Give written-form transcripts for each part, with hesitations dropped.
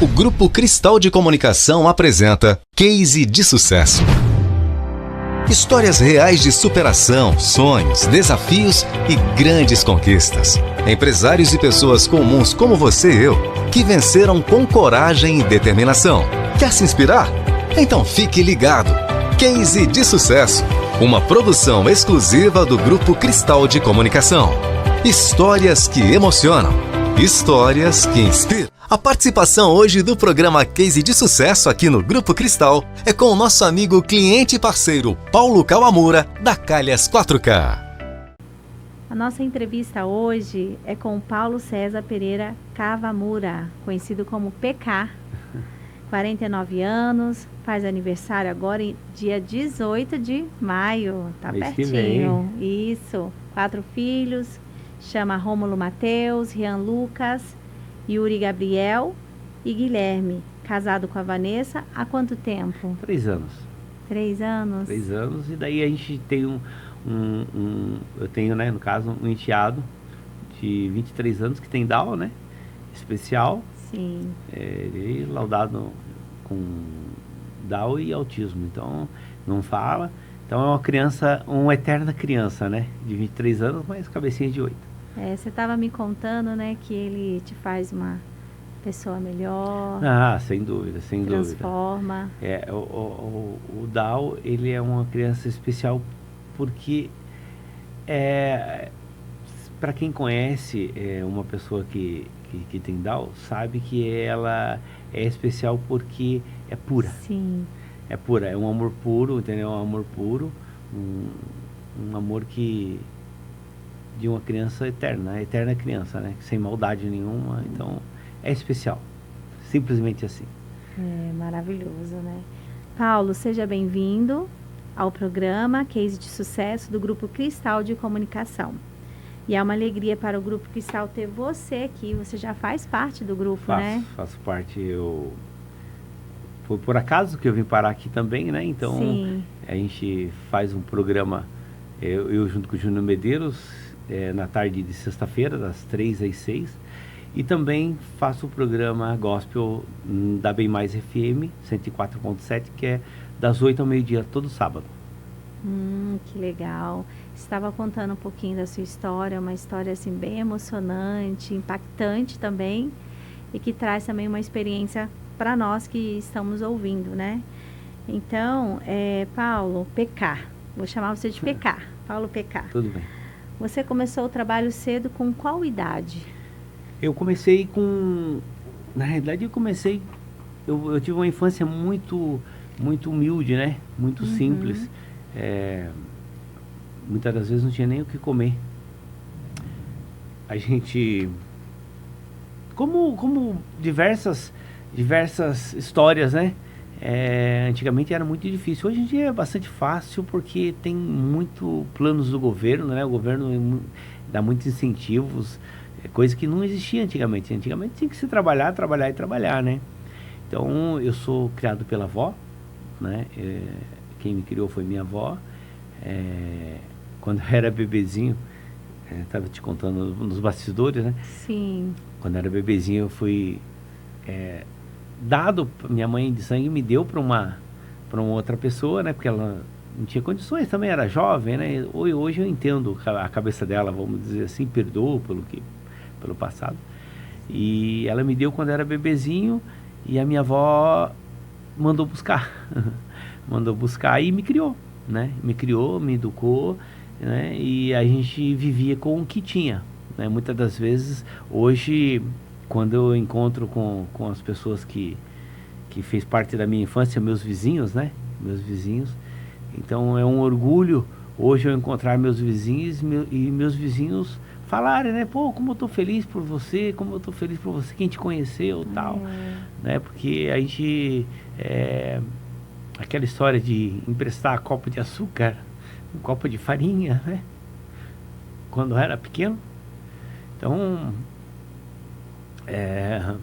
O Grupo Cristal de Comunicação apresenta Case de Sucesso. Histórias reais de superação, sonhos, desafios e grandes conquistas. Empresários e pessoas comuns como você e eu, que venceram com coragem e determinação. Quer se inspirar? Então fique ligado. Case de Sucesso, uma produção exclusiva do Grupo Cristal de Comunicação. Histórias que emocionam, histórias que inspiram. A participação hoje do programa Case de Sucesso aqui no Grupo Cristal é com o nosso amigo, cliente e parceiro Paulo Kawamura, da Calhas 4K. A nossa entrevista hoje é com o Paulo César Pereira Kawamura, conhecido como PK. 49 anos, faz aniversário agora em dia 18 de maio, tá pertinho. Isso, 4 filhos, chama Rômulo Mateus, Rian Lucas, Yuri Gabriel e Guilherme. Casado com a Vanessa há quanto tempo? 3 anos. 3 anos? 3 anos, e daí a gente tem eu tenho, né, no caso, um enteado de 23 anos que tem Down, né, especial. Sim. Ele é laudado com Down e autismo, então não fala. Então é uma criança, uma eterna criança, né, de 23 anos, mas cabecinha de 8. Você estava me contando, né, que ele te faz uma pessoa melhor. Ah, sem dúvida, sem transforma. dúvida. O Down, ele é uma criança especial porque, para quem conhece uma pessoa que tem Down, sabe que ela é especial porque é pura. Sim. É pura, é um amor puro, entendeu? Um amor puro, um amor que... de uma criança eterna, eterna criança, né? Sem maldade nenhuma, então é especial, simplesmente assim. É maravilhoso, né? Paulo, seja bem-vindo ao programa Case de Sucesso do Grupo Cristal de Comunicação. E é uma alegria para o Grupo Cristal ter você aqui, você já faz parte do grupo, né? Faço parte, foi por acaso que eu vim parar aqui também, né? Então, sim, a gente faz um programa, eu junto com o Júnior Medeiros, na tarde de sexta-feira, das 3 às 6, e também faço o programa Gospel da Bem Mais FM 104.7, que é das 8 ao meio-dia, todo sábado. Que legal. Estava contando um pouquinho da sua história, uma história assim bem emocionante, impactante também, e que traz também uma experiência para nós que estamos ouvindo, né? Então, Paulo, PK, vou chamar você de PK, Paulo PK. Tudo bem. Você começou o trabalho cedo com qual idade? Eu comecei com... Na realidade, eu tive uma infância muito humilde, né? Muito simples. Muitas das vezes não tinha nem o que comer. A gente... Como diversas histórias, né? Antigamente era muito difícil. Hoje em dia é bastante fácil porque tem muito planos do governo, né? O governo dá muitos incentivos, coisa que não existia antigamente. Antigamente tinha que se trabalhar, né? Então eu sou criado pela avó, né? Quem me criou foi minha avó. Quando eu era bebezinho, estava te contando nos bastidores, né? Sim. Quando eu era bebezinho eu fui... dado, minha mãe de sangue me deu para uma outra pessoa, né? Porque ela não tinha condições, também era jovem, né? Hoje eu entendo a cabeça dela, vamos dizer assim, perdoo pelo passado. E ela me deu quando eu era bebezinho e a minha avó mandou buscar. Mandou buscar e me criou, né? Me criou, me educou, né? E a gente vivia com o que tinha, né? Muitas das vezes, hoje... Quando eu encontro com as pessoas que fez parte da minha infância, meus vizinhos, né? Meus vizinhos. Então é um orgulho hoje eu encontrar meus vizinhos e meus vizinhos falarem, né? Pô, como eu tô feliz por você, quem te conheceu, tal. Né? Porque a gente... aquela história de emprestar copo de açúcar, um copo de farinha, né? Quando eu era pequeno. Então... Não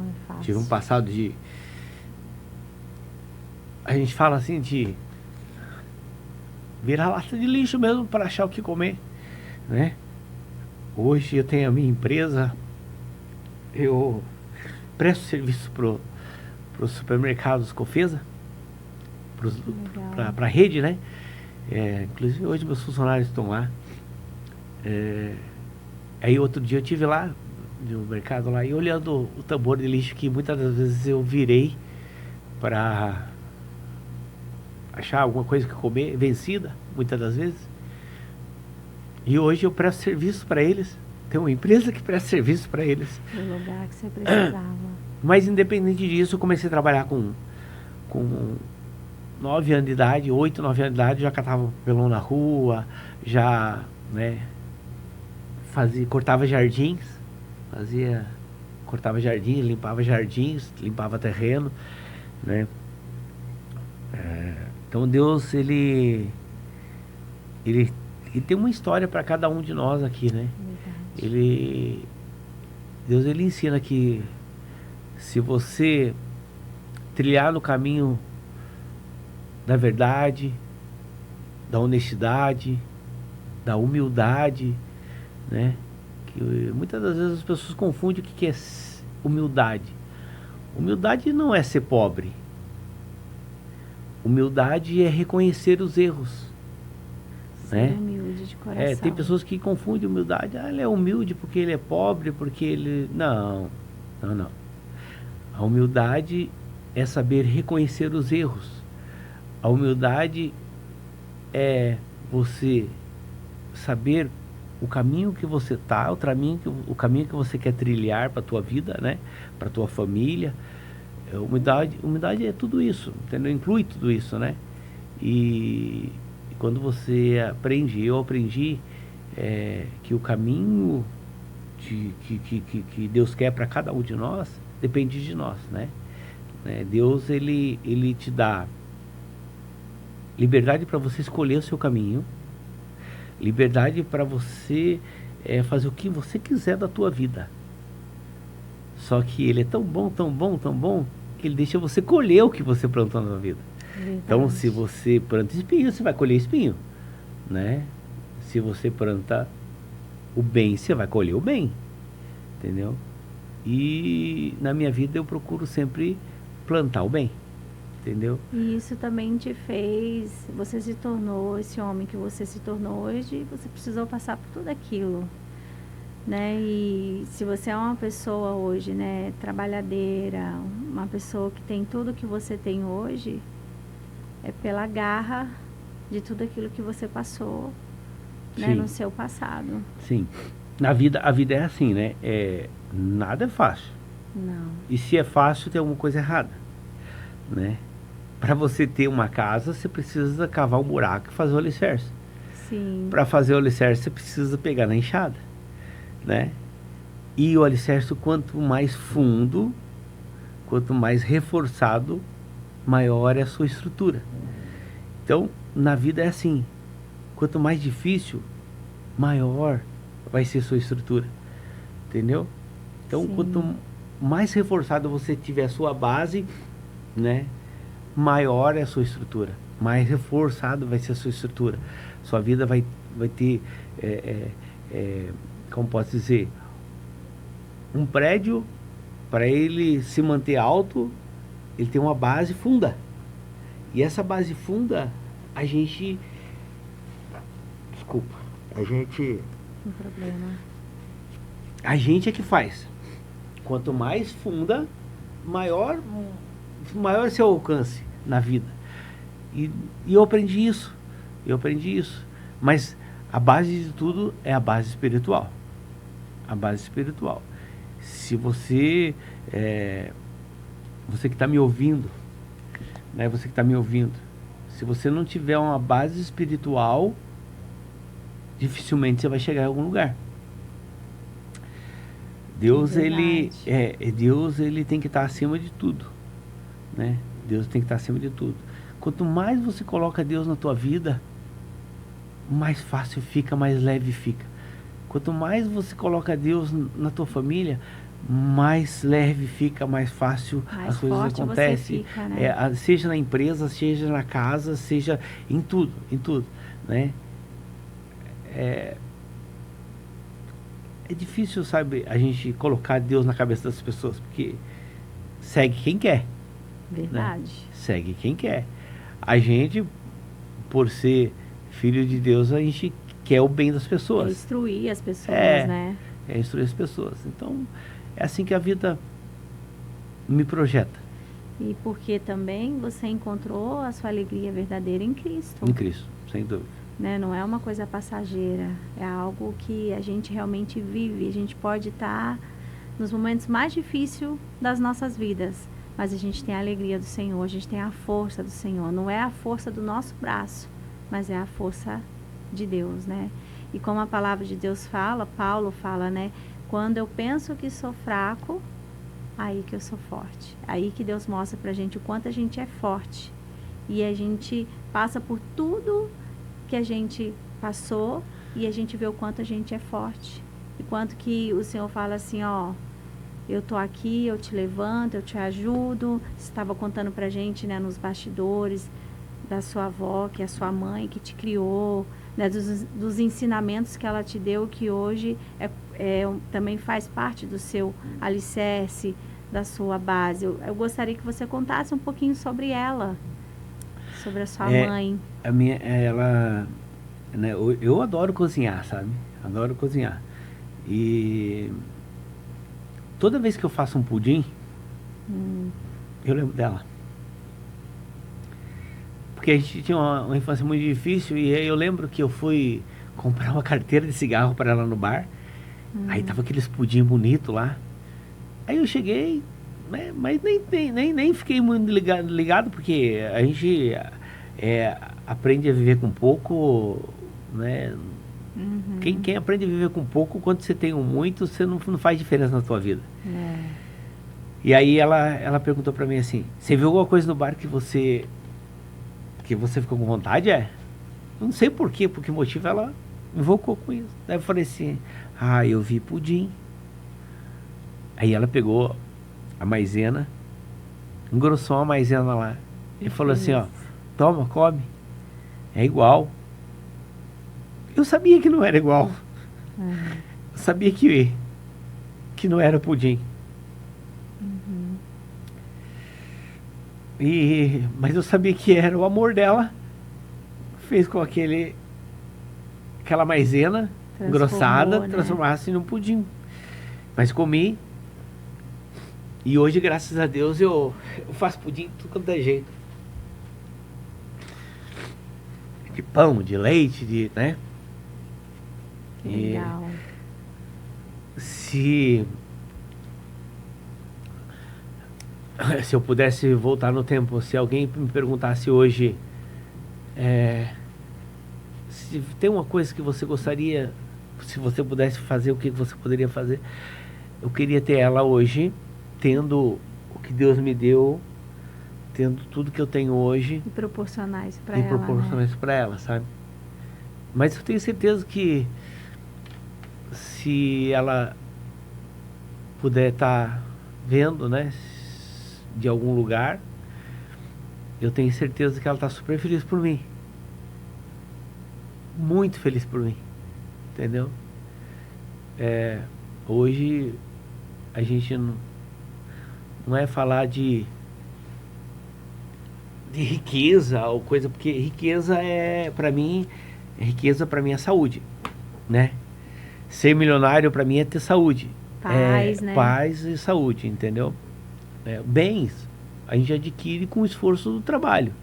é fácil. Tive um passado de... A gente fala assim de virar lata de lixo mesmo para achar o que comer, né? Hoje eu tenho a minha empresa, eu presto serviço pro supermercados Cofesa, para a rede, né? Inclusive hoje meus funcionários estão lá. Aí outro dia eu tive lá no mercado lá e olhando o tambor de lixo que muitas das vezes eu virei para achar alguma coisa que comer vencida, muitas das vezes. E hoje eu presto serviço para eles. Tem uma empresa que presta serviço para eles. No lugar que você precisava. Mas independente disso, eu comecei a trabalhar com 9 anos de idade, 8, 9 anos de idade, já catava papelão na rua, já, né, cortava jardins, limpava jardins, limpava terreno, né? Então Deus, ele tem uma história para cada um de nós aqui, né? Deus, ele ensina que se você trilhar no caminho da verdade, da honestidade, da humildade, né? Que muitas das vezes as pessoas confundem o que é humildade. Humildade não é ser pobre. Humildade é reconhecer os erros. Ser humilde de coração. Tem pessoas que confundem humildade. Ele é humilde porque ele é pobre, porque ele... Não. A humildade é saber reconhecer os erros. A humildade é você saber o caminho que você está, o caminho que você quer trilhar para a tua vida, né? Para a tua família. Humildade é tudo isso, entendeu? Inclui tudo isso, né? E quando você aprende, eu aprendi que o caminho que Deus quer para cada um de nós depende de nós, né? Deus, ele te dá liberdade para você escolher o seu caminho, liberdade para você fazer o que você quiser da tua vida. Só que ele é tão bom, que ele deixa você colher o que você plantou na sua vida. Verdade. Então, se você planta espinho, você vai colher espinho, né? Se você planta o bem, você vai colher o bem, entendeu? E na minha vida eu procuro sempre plantar o bem, entendeu? E isso também te fez, você se tornou esse homem que você se tornou hoje, você precisou passar por tudo aquilo, né? E se você é uma pessoa hoje, né, trabalhadeira, uma pessoa que tem tudo que você tem hoje, é pela garra de tudo aquilo que você passou, né, no seu passado. Sim. A vida é assim, né? Nada é fácil. Não. E se é fácil, tem alguma coisa errada, né? Para você ter uma casa, você precisa cavar um buraco e fazer o alicerce. Sim. Para fazer o alicerce, você precisa pegar na enxada, né? E o alicerce, quanto mais fundo, quanto mais reforçado, maior é a sua estrutura. Então, na vida é assim. Quanto mais difícil, maior vai ser sua estrutura. Entendeu? Então, Sim. Quanto mais reforçado você tiver a sua base, né, maior é a sua estrutura. Mais reforçado vai ser a sua estrutura. Sua vida vai ter, como posso dizer, um prédio, para ele se manter alto, ele tem uma base funda. E essa base funda, a gente Sem problema. A gente é que faz. Quanto mais funda, maior seu alcance na vida. E eu aprendi isso. Mas a base de tudo é a base espiritual. Se você que está me ouvindo, né? Se você não tiver uma base espiritual, dificilmente você vai chegar em algum lugar. Deus, ele tem que estar acima de tudo, né? Deus tem que estar acima de tudo. Quanto mais você coloca Deus na tua vida, mais fácil fica, mais leve fica. Quanto mais você coloca Deus na tua família, mais leve fica, mais fácil as coisas acontecem. Fica, né? Seja na empresa, seja na casa, seja em tudo, né? é difícil, sabe, a gente colocar Deus na cabeça das pessoas, porque segue quem quer. Verdade. Né? Segue quem quer. A gente, por ser filho de Deus, a gente quer o bem das pessoas. É instruir as pessoas, né? É instruir as pessoas. Então, é assim que a vida me projeta. E porque também você encontrou a sua alegria verdadeira em Cristo. Em Cristo, sem dúvida. Né? Não é uma coisa passageira, é algo que a gente realmente vive. A gente pode estar nos momentos mais difíceis das nossas vidas, mas a gente tem a alegria do Senhor, a gente tem a força do Senhor. Não é a força do nosso braço, mas é a força de Deus, né? E como a palavra de Deus fala, Paulo fala, né? Quando eu penso que sou fraco, aí que eu sou forte. Aí que Deus mostra pra gente o quanto a gente é forte. E a gente passa por tudo que a gente passou e a gente vê o quanto a gente é forte. E quanto que o Senhor fala assim, ó, eu tô aqui, eu te levanto, eu te ajudo. Você estava contando pra gente, né, nos bastidores da sua avó, que é a sua mãe, que te criou, né, dos ensinamentos que ela te deu, que hoje também faz parte do seu alicerce, da sua base. Eu gostaria que você contasse um pouquinho sobre ela, sobre a sua mãe. Ela, né, eu adoro cozinhar, sabe? Adoro cozinhar. E toda vez que eu faço um pudim, eu lembro dela. Porque a gente tinha uma infância muito difícil e aí eu lembro que eu fui comprar uma carteira de cigarro para ela no bar. Aí tava aqueles pudim bonito lá. Aí eu cheguei, né, mas nem fiquei muito ligado porque a gente aprende a viver com pouco, né? Quem aprende a viver com pouco, quando você tem muito, você não faz diferença na sua vida. E aí ela perguntou pra mim assim, você viu alguma coisa no bar que você ficou com vontade? Eu não sei por que motivo ela invocou com isso. Daí eu falei assim, eu vi pudim. Aí ela pegou a maisena, engrossou a maisena lá e falou assim, ó, toma, come, é igual. Eu sabia que não era igual. Eu sabia que não era pudim. Mas eu sabia que era o amor dela, fez com aquela maisena engrossada, né, transformasse num pudim. Mas comi. E hoje, graças a Deus, eu faço pudim de tudo quanto é jeito. De pão, de leite, né? Legal. Se eu pudesse voltar no tempo, se alguém me perguntasse hoje, se tem uma coisa que você gostaria, se você pudesse fazer, o que você poderia fazer? Eu queria ter ela hoje, tendo o que Deus me deu, tendo tudo que eu tenho hoje. E proporcionar isso pra e ela. proporcionar isso pra ela, sabe? Mas eu tenho certeza que se ela puder estar vendo, né, de algum lugar, eu tenho certeza que ela está super feliz por mim. Muito feliz por mim. Entendeu? Hoje a gente não é falar de riqueza ou coisa, porque riqueza para mim é saúde, né? Ser milionário para mim é ter saúde. Paz, né? Paz e saúde, entendeu? Bens a gente adquire com o esforço do trabalho.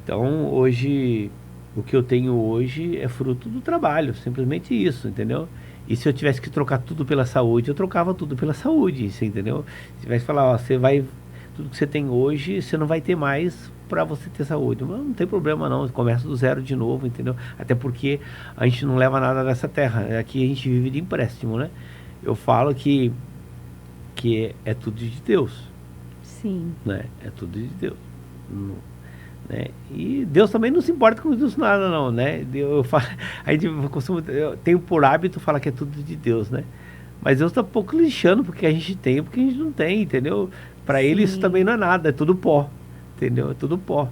Então hoje, o que eu tenho hoje é fruto do trabalho, simplesmente isso, entendeu? E se eu tivesse que trocar tudo pela saúde, eu trocava tudo pela saúde, você entendeu? Se tivesse que falar, ó, tudo que você tem hoje, você não vai ter mais para você ter saúde. Mas não tem problema não, começa do zero de novo, entendeu? Até porque a gente não leva nada dessa terra, aqui a gente vive de empréstimo, né? Eu falo que é tudo de Deus. Sim. Né? É tudo de Deus. Né? E Deus também não se importa com isso nada não, né? Eu tenho por hábito falar que é tudo de Deus, né? Mas Deus está um pouco lixando porque a gente tem, porque a gente não tem, entendeu? Para ele isso também não é nada, é tudo pó, entendeu? É tudo pó,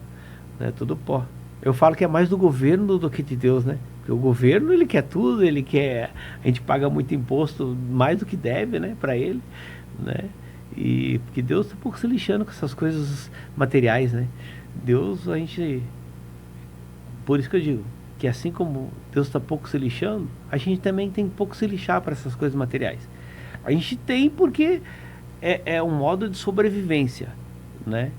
né? É tudo pó. Eu falo que é mais do governo do que de Deus, né? Porque Porque o governo, ele quer tudo, ele quer... A gente paga muito imposto, mais do que deve, né, para ele, né? E porque Deus está um pouco se lixando com essas coisas materiais, né? Deus, a gente... Por isso que eu digo, que assim como Deus está pouco se lixando, a gente também tem pouco se lixar para essas coisas materiais. A gente tem porque é um modo de sobrevivência, né?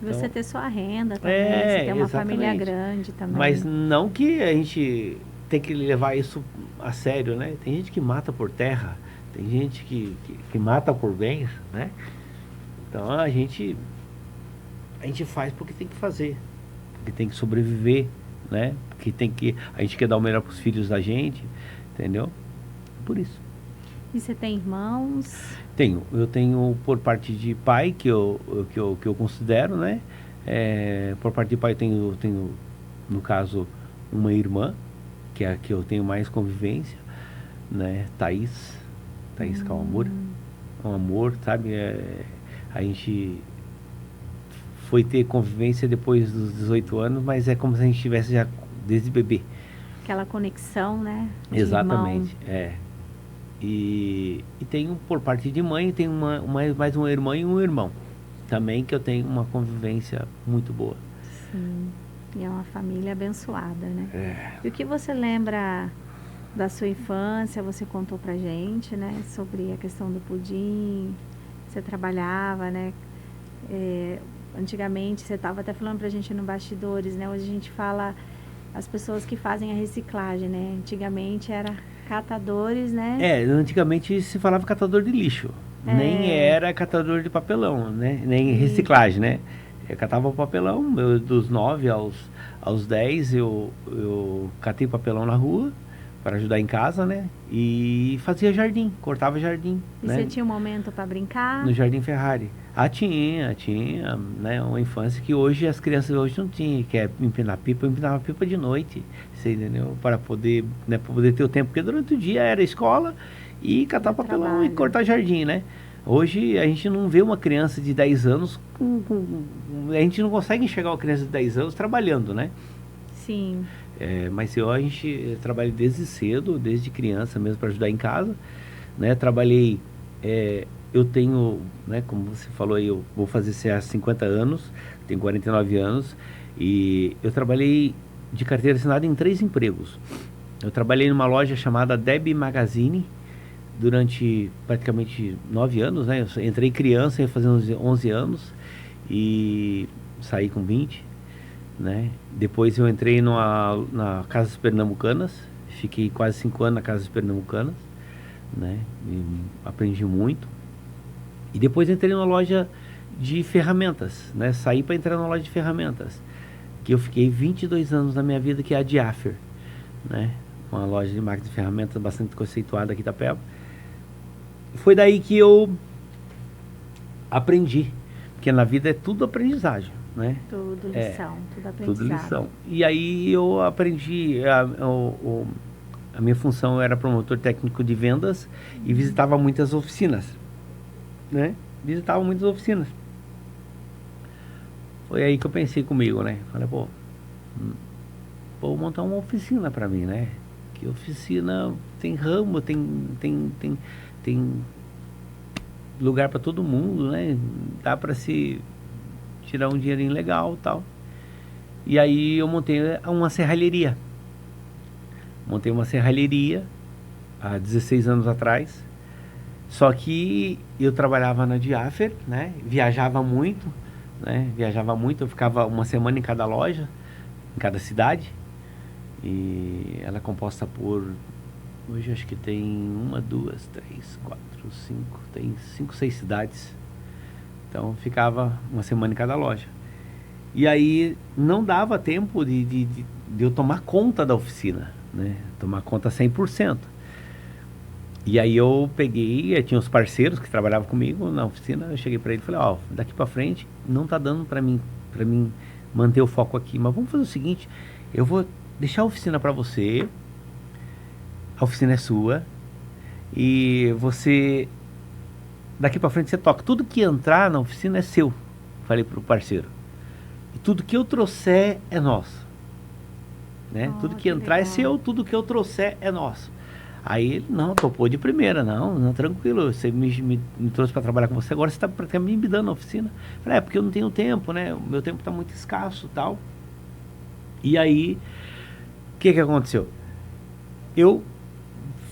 Você Então, ter sua renda também, você ter uma família exatamente. grande também. Mas não que a gente tem que levar isso a sério, né? Tem gente que mata por terra, tem gente que mata por bens, né? Então a gente faz porque tem que fazer, porque tem que sobreviver, né? Porque a gente quer dar o melhor para os filhos da gente, entendeu? Por isso. E você tem irmãos? Eu tenho por parte de pai, que eu considero, né? Por parte de pai eu tenho, no caso, uma irmã, que é a que eu tenho mais convivência, né? Thaís Kawamura. Um amor, sabe? A gente foi ter convivência depois dos 18 anos, mas é como se a gente tivesse já desde bebê. Aquela conexão, né? Exatamente, E tenho por parte de mãe, tenho mais uma irmã e um irmão também, que eu tenho uma convivência muito boa. Sim, e é uma família abençoada, né? E o que você lembra da sua infância? Você contou pra gente, né? Sobre a questão do pudim, você trabalhava, né? Antigamente, você estava até falando pra gente no bastidores, né? Hoje a gente fala as pessoas que fazem a reciclagem, né? Antigamente era catadores, né? Antigamente se falava catador de lixo, nem era catador de papelão, né? Nem reciclagem, né? Eu catava o papelão, dos 9 aos 10 eu catei papelão na rua para ajudar em casa, né? E fazia jardim, cortava jardim. E né? você tinha um momento para brincar? No Jardim Ferrari. Tinha, né? Uma infância que hoje as crianças hoje não tinham, que é empinar pipa, eu empinava pipa de noite, você entendeu? Para poder, né, para poder ter o tempo, porque durante o dia era escola e catar papelão trabalho. E cortar jardim, né? Hoje a gente não vê uma criança de 10 anos, a gente não consegue enxergar uma criança de 10 anos trabalhando, né? Sim. Mas a gente trabalha desde cedo, desde criança mesmo, para ajudar em casa, né? Trabalhei, eu tenho, né, como você falou aí, eu vou fazer há 50 anos, tenho 49 anos, e eu trabalhei de carteira assinada em 3 empregos. Eu trabalhei numa loja chamada Deb Magazine durante praticamente 9 anos, né? Eu entrei criança, ia fazer 11 anos e saí com 20, né? Depois eu entrei na Casas Pernambucanas, fiquei quase 5 anos na Casas Pernambucanas, né? E aprendi muito. E depois entrei numa loja de ferramentas, né? Saí para entrar na loja de ferramentas, que eu fiquei 22 anos na minha vida, que é a Diafer, né? Uma loja de máquinas de ferramentas bastante conceituada aqui da Itapeva. Foi daí que eu aprendi, porque na vida é tudo aprendizagem, né? Tudo lição, tudo aprendizado. Tudo lição. E aí eu aprendi, a minha função era promotor técnico de vendas e visitava muitas oficinas, né? Visitava muitas oficinas. Foi aí que eu pensei comigo, né? Falei, vou montar uma oficina para mim, né? Que oficina tem ramo, tem lugar para todo mundo, né? Dá para se tirar um dinheirinho legal, tal. E aí eu montei uma serralheria. Montei uma serralheria há 16 anos atrás. Só que eu trabalhava na Diafer, né? Viajava muito, eu ficava uma semana em cada loja, em cada cidade. E ela é composta por, hoje acho que tem 1, 2, 3, 4, 5, tem 5, 6 cidades. Então ficava uma semana em cada loja. E aí não dava tempo de eu tomar conta da oficina, né? Tomar conta 100%. E aí eu peguei, tinha os parceiros que trabalhavam comigo na oficina, eu cheguei para ele e falei, daqui para frente não tá dando para mim manter o foco aqui, mas vamos fazer o seguinte, eu vou deixar a oficina para você, a oficina é sua, e você, daqui para frente você toca, tudo que entrar na oficina é seu, falei pro parceiro, e tudo que eu trouxer é nosso. né? Oh, Tudo que que entrar é legal. seu, tudo que eu trouxer é nosso. Aí ele, não, topou de primeira, não, tranquilo, você me trouxe para trabalhar com você, agora você está praticamente me dando na oficina. Falei, porque eu não tenho tempo, né? O meu tempo está muito escasso e tal. E aí, o que aconteceu? Eu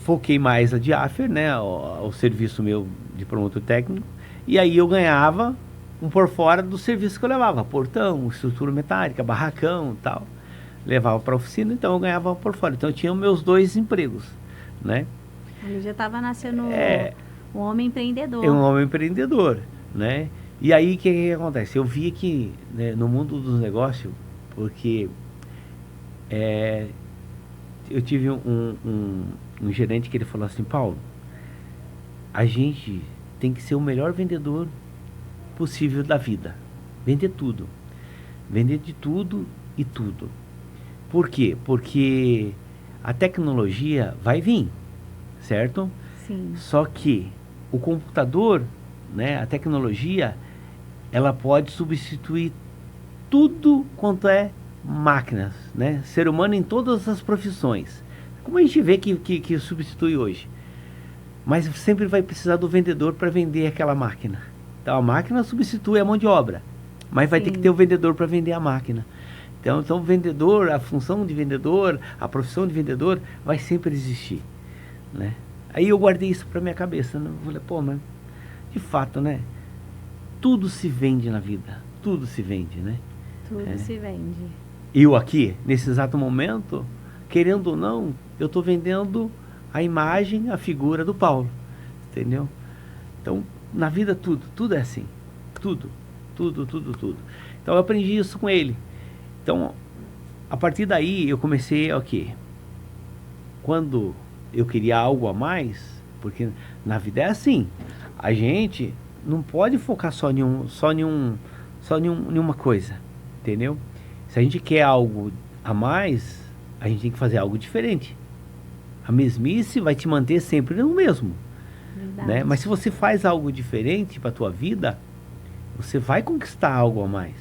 foquei mais a Diafer, né? O serviço meu de promotor técnico, e aí eu ganhava por fora do serviço que eu levava, portão, estrutura metálica, barracão e tal. Levava para a oficina, então eu ganhava por fora. Então eu tinha meus 2 empregos, né? Ali já estava nascendo É, um homem empreendedor. é um homem empreendedor, né? E aí o que acontece? Eu via que, né, no mundo dos negócios, porque eu tive um gerente que ele falou assim, Paulo, a gente tem que ser o melhor vendedor possível da vida. Vender tudo. Vender de tudo e tudo. Por quê? Porque a tecnologia vai vir, certo? Sim. Só que o computador, né, a tecnologia, ela pode substituir tudo quanto é máquinas, né? Ser humano em todas as profissões. Como a gente vê que substitui hoje. Mas sempre vai precisar do vendedor para vender aquela máquina. Então a máquina substitui a mão de obra, mas vai ter que ter o vendedor para vender a máquina. Então o vendedor, a função de vendedor, a profissão de vendedor vai sempre existir, né? Aí eu guardei isso para minha cabeça, né? Eu falei, pô, mas de fato, né? Tudo se vende na vida, tudo se vende, né? Tudo se vende. Eu aqui, nesse exato momento, querendo ou não, eu estou vendendo a imagem, a figura do Paulo, entendeu? Então, na vida tudo é assim, tudo. Então eu aprendi isso com ele. Então, a partir daí eu comecei o quê? Quando eu queria algo a mais, porque na vida é assim, a gente não pode focar só em uma coisa, entendeu? Se a gente quer algo a mais, a gente tem que fazer algo diferente. A mesmice vai te manter sempre no mesmo, né? Mas se você faz algo diferente para a tua vida, você vai conquistar algo a mais,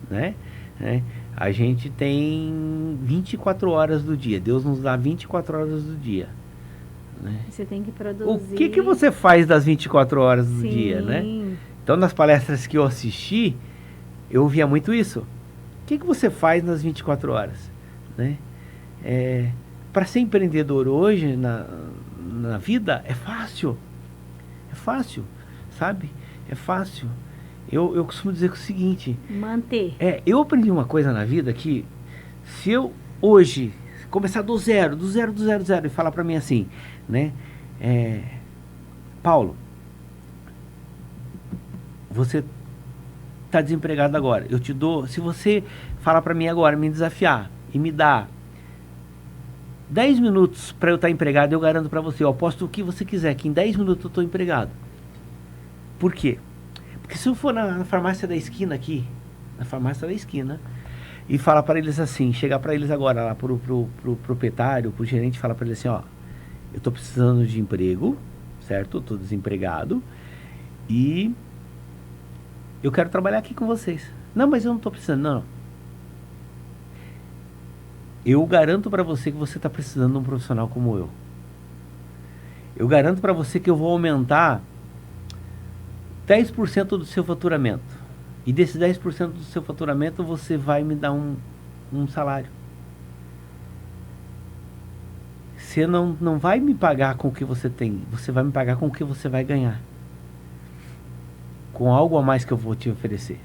né? A gente tem 24 horas do dia. Deus nos dá 24 horas do dia, né? Você tem que produzir. O que você faz das 24 horas do Sim. dia, né? Então, nas palestras que eu assisti, eu ouvia muito isso. O que você faz nas 24 horas, né? Para ser empreendedor hoje na vida é fácil, sabe? É fácil. Eu costumo dizer o seguinte, manter. Eu aprendi uma coisa na vida que se eu hoje começar do zero e falar para mim assim, né? Paulo, você está desempregado agora, eu te dou, se você falar para mim agora, me desafiar e me dar 10 minutos para eu estar empregado, eu garanto para você, eu aposto o que você quiser, que em 10 minutos eu estou empregado. Por quê? Porque se eu for na farmácia da esquina aqui, e falar para eles assim, chegar para eles agora, lá pro proprietário, pro gerente, falar para eles assim, ó, eu estou precisando de emprego, certo? Eu estou desempregado e eu quero trabalhar aqui com vocês. Não, mas eu não estou precisando, não. Eu garanto para você que você está precisando de um profissional como eu. Eu garanto para você que eu vou aumentar 10% do seu faturamento. E desses 10% do seu faturamento, você vai me dar um salário. Você não vai me pagar com o que você tem. Você vai me pagar com o que você vai ganhar. Com algo a mais que eu vou te oferecer.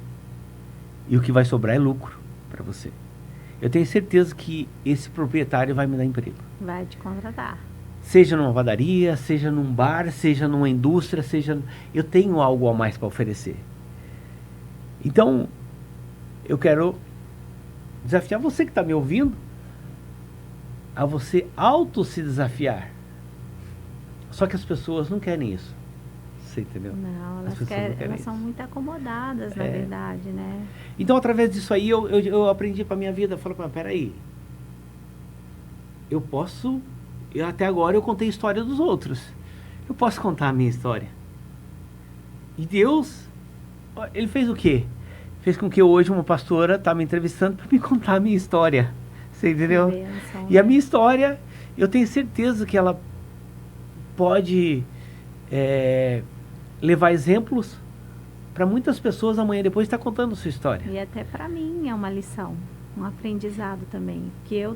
E o que vai sobrar é lucro para você. Eu tenho certeza que esse proprietário vai me dar emprego. Vai te contratar. Seja numa padaria, seja num bar, seja numa indústria, eu tenho algo a mais para oferecer. Então, eu quero desafiar você que está me ouvindo a você se desafiar. Só que as pessoas não querem isso. Você entendeu? Não, elas são muito acomodadas, na verdade, né? Então, através disso aí, eu aprendi para minha vida. Eu falo, peraí, até agora eu contei a história dos outros. Eu posso contar a minha história. E Deus, Ele fez o quê? Fez com que hoje uma pastora está me entrevistando para me contar a minha história. Você entendeu? Benção, E a minha história, eu tenho certeza que ela pode levar exemplos para muitas pessoas amanhã depois estar contando a sua história. E até para mim é uma lição, um aprendizado também. Que eu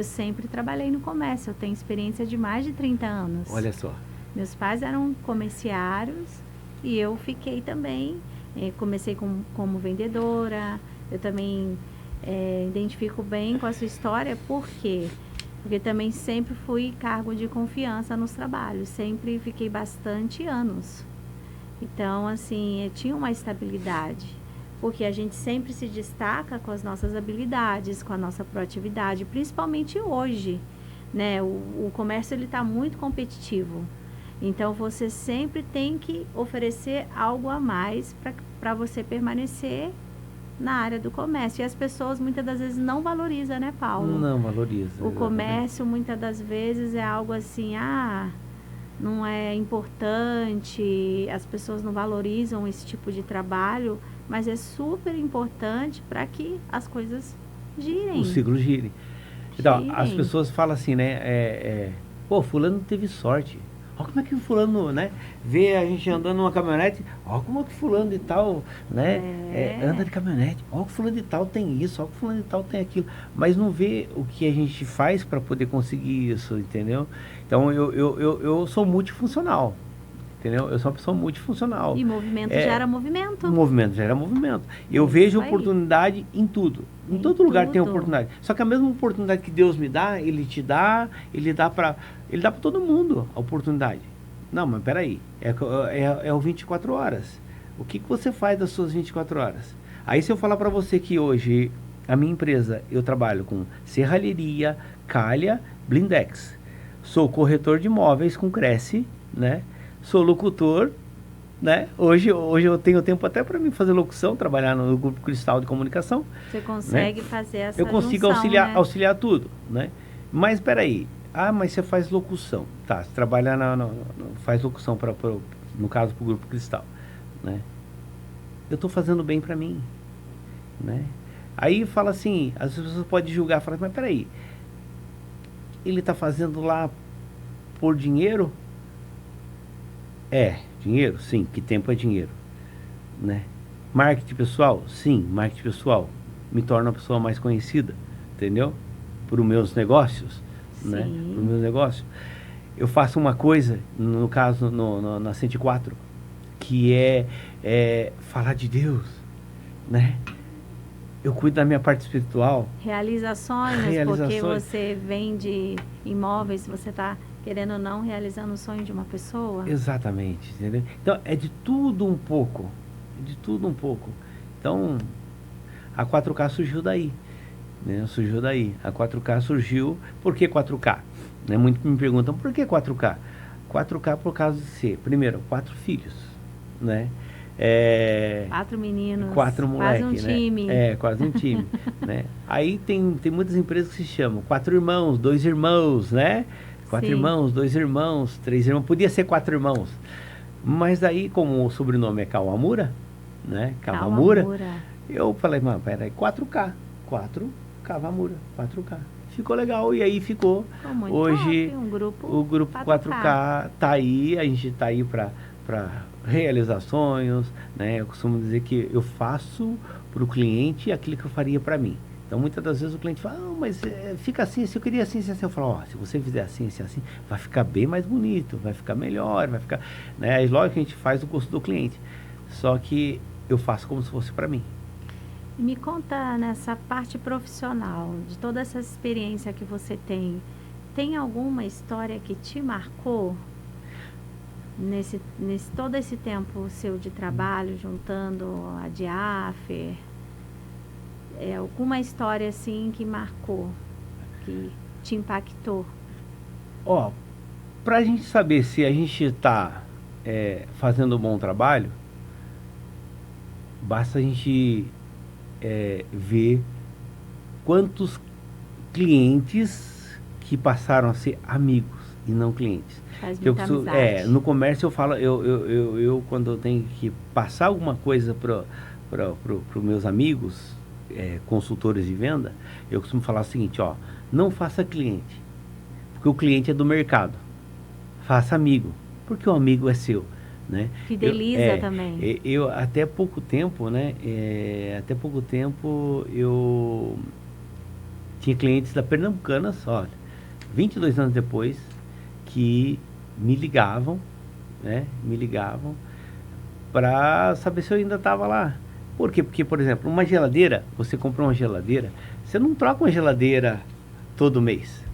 sempre trabalhei no comércio, eu tenho experiência de mais de 30 anos. Olha só. Meus pais eram comerciários e eu fiquei também, comecei como vendedora, eu também identifico bem com a sua história, por quê? Porque também sempre fui cargo de confiança nos trabalhos, sempre fiquei bastante anos. Então, assim, tinha uma estabilidade, porque a gente sempre se destaca com as nossas habilidades, com a nossa proatividade, principalmente hoje, né? O comércio, ele está muito competitivo. Então, você sempre tem que oferecer algo a mais para você permanecer na área do comércio. E as pessoas, muitas das vezes, não valorizam, né, Paulo? Não valoriza. O comércio, muitas das vezes, é algo assim, não é importante, as pessoas não valorizam esse tipo de trabalho, mas é super importante para que as coisas girem. O ciclo gire. Então, as pessoas falam assim, né? Pô, fulano teve sorte. Olha como é que o fulano, né? Vê a gente andando numa caminhonete, olha como é que fulano de tal, né? Anda de caminhonete, olha que fulano de tal tem isso, olha que fulano de tal tem aquilo. Mas não vê o que a gente faz para poder conseguir isso, entendeu? Então, eu sou multifuncional, entendeu? Eu sou uma pessoa multifuncional. E movimento gera movimento. Movimento gera movimento. Eu vejo oportunidade em tudo. Em todo lugar tem oportunidade. Só que a mesma oportunidade que Deus me dá, Ele dá para todo mundo a oportunidade. Não, mas peraí, é o 24 horas. O que você faz das suas 24 horas? Aí se eu falar para você que hoje, a minha empresa, eu trabalho com serralheria, calha, blindex. Sou corretor de imóveis com Cresce, né? Sou locutor, né? Hoje eu tenho tempo até para mim fazer locução, trabalhar no Grupo Cristal de Comunicação. Você consegue fazer essa Eu consigo junção, auxiliar tudo, né? Mas peraí, mas você faz locução, tá? Você trabalha faz locução no caso para o Grupo Cristal, né? Eu estou fazendo bem para mim, né? Aí fala assim, as pessoas podem julgar, falar, mas peraí, ele está fazendo lá por dinheiro? Dinheiro? Sim. Que tempo é dinheiro? Né? Marketing pessoal? Sim, marketing pessoal. Me torna uma pessoa mais conhecida, entendeu? Por os meus negócios, né? Por meus negócios. Eu faço uma coisa, no caso, na 104, que é falar de Deus, né? Eu cuido da minha parte espiritual. Realizações, porque você vende imóveis, você está, querendo ou não, realizando o sonho de uma pessoa. Exatamente, entendeu? Então, é de tudo um pouco. De tudo um pouco. Então, a 4K surgiu daí. Né? Surgiu daí. A 4K surgiu... Por que 4K? Né? Muitos me perguntam, por que 4K? 4K por causa de ser, primeiro, 4 filhos, né? 4 meninos, 4 moleques, quase um time. Quase um time, né? Aí tem muitas empresas que se chamam 4 irmãos, 2 irmãos, né? 4 irmãos, 2 irmãos, 3 irmãos, podia ser 4 irmãos. Mas aí, como o sobrenome é Kawamura, né? Kawamura, eu falei, mano, peraí, 4K, 4 Kawamura, 4K. Ficou legal, e aí ficou hoje top, o grupo 4K tá aí, a gente tá aí para realizar sonhos, né? Eu costumo dizer que eu faço para o cliente aquilo que eu faria para mim. Então, muitas das vezes o cliente fala, mas fica assim, se eu queria assim, assim, eu falo, se você fizer assim, assim, assim, vai ficar bem mais bonito, vai ficar melhor, vai ficar, né? Aí, lógico que a gente faz o gosto do cliente, só que eu faço como se fosse para mim. E me conta nessa parte profissional, de toda essa experiência que você tem alguma história que te marcou? Nesse todo esse tempo seu de trabalho, juntando a Diafer, alguma história assim que marcou, que te impactou? Para a gente saber se a gente está fazendo um bom trabalho, basta a gente ver quantos clientes que passaram a ser amigos e não clientes. Faz muita amizade. No comércio eu falo, eu quando eu tenho que passar alguma coisa para os meus amigos, consultores de venda, eu costumo falar o seguinte, ó, não faça cliente, porque o cliente é do mercado. Faça amigo, porque o amigo é seu, né? Fideliza também. Eu até pouco tempo, né? Até pouco tempo eu tinha clientes da Pernambucanas, olha, 22 anos depois, que me ligavam, né? Me ligavam para saber se eu ainda estava lá. Por quê? Porque, por exemplo, uma geladeira, você comprou uma geladeira, você não troca uma geladeira todo mês.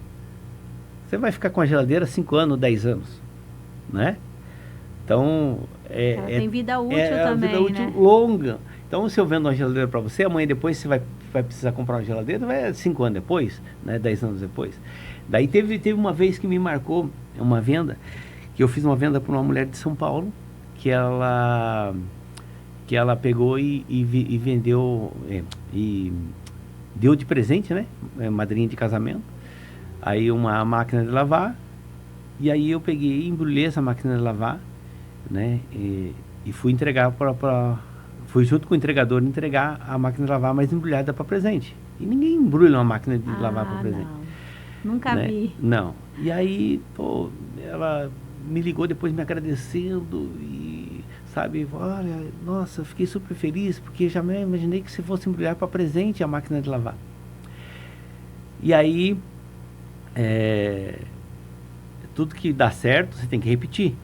Você vai ficar com a geladeira 5 anos, 10 anos, né? Então, Ela tem vida útil também, vida útil, né? longa. Então, se eu vendo uma geladeira para você, amanhã depois você vai precisar comprar uma geladeira, vai 5 anos depois, né? 10 anos depois. Daí teve uma vez que me marcou uma venda, que eu fiz uma venda para uma mulher de São Paulo, que ela pegou e vendeu, e deu de presente, né? Madrinha de casamento. Aí uma máquina de lavar, e aí eu peguei e embrulhei essa máquina de lavar, né? E fui entregar fui junto com o entregador entregar a máquina de lavar mais embrulhada para presente. E ninguém embrulha uma máquina de lavar para presente. Não. Nunca vi. Não. E aí, pô, ela me ligou depois me agradecendo e, sabe, olha, nossa, eu fiquei super feliz porque jamais imaginei que você fosse embrulhar para presente a máquina de lavar. E aí, tudo que dá certo, você tem que repetir.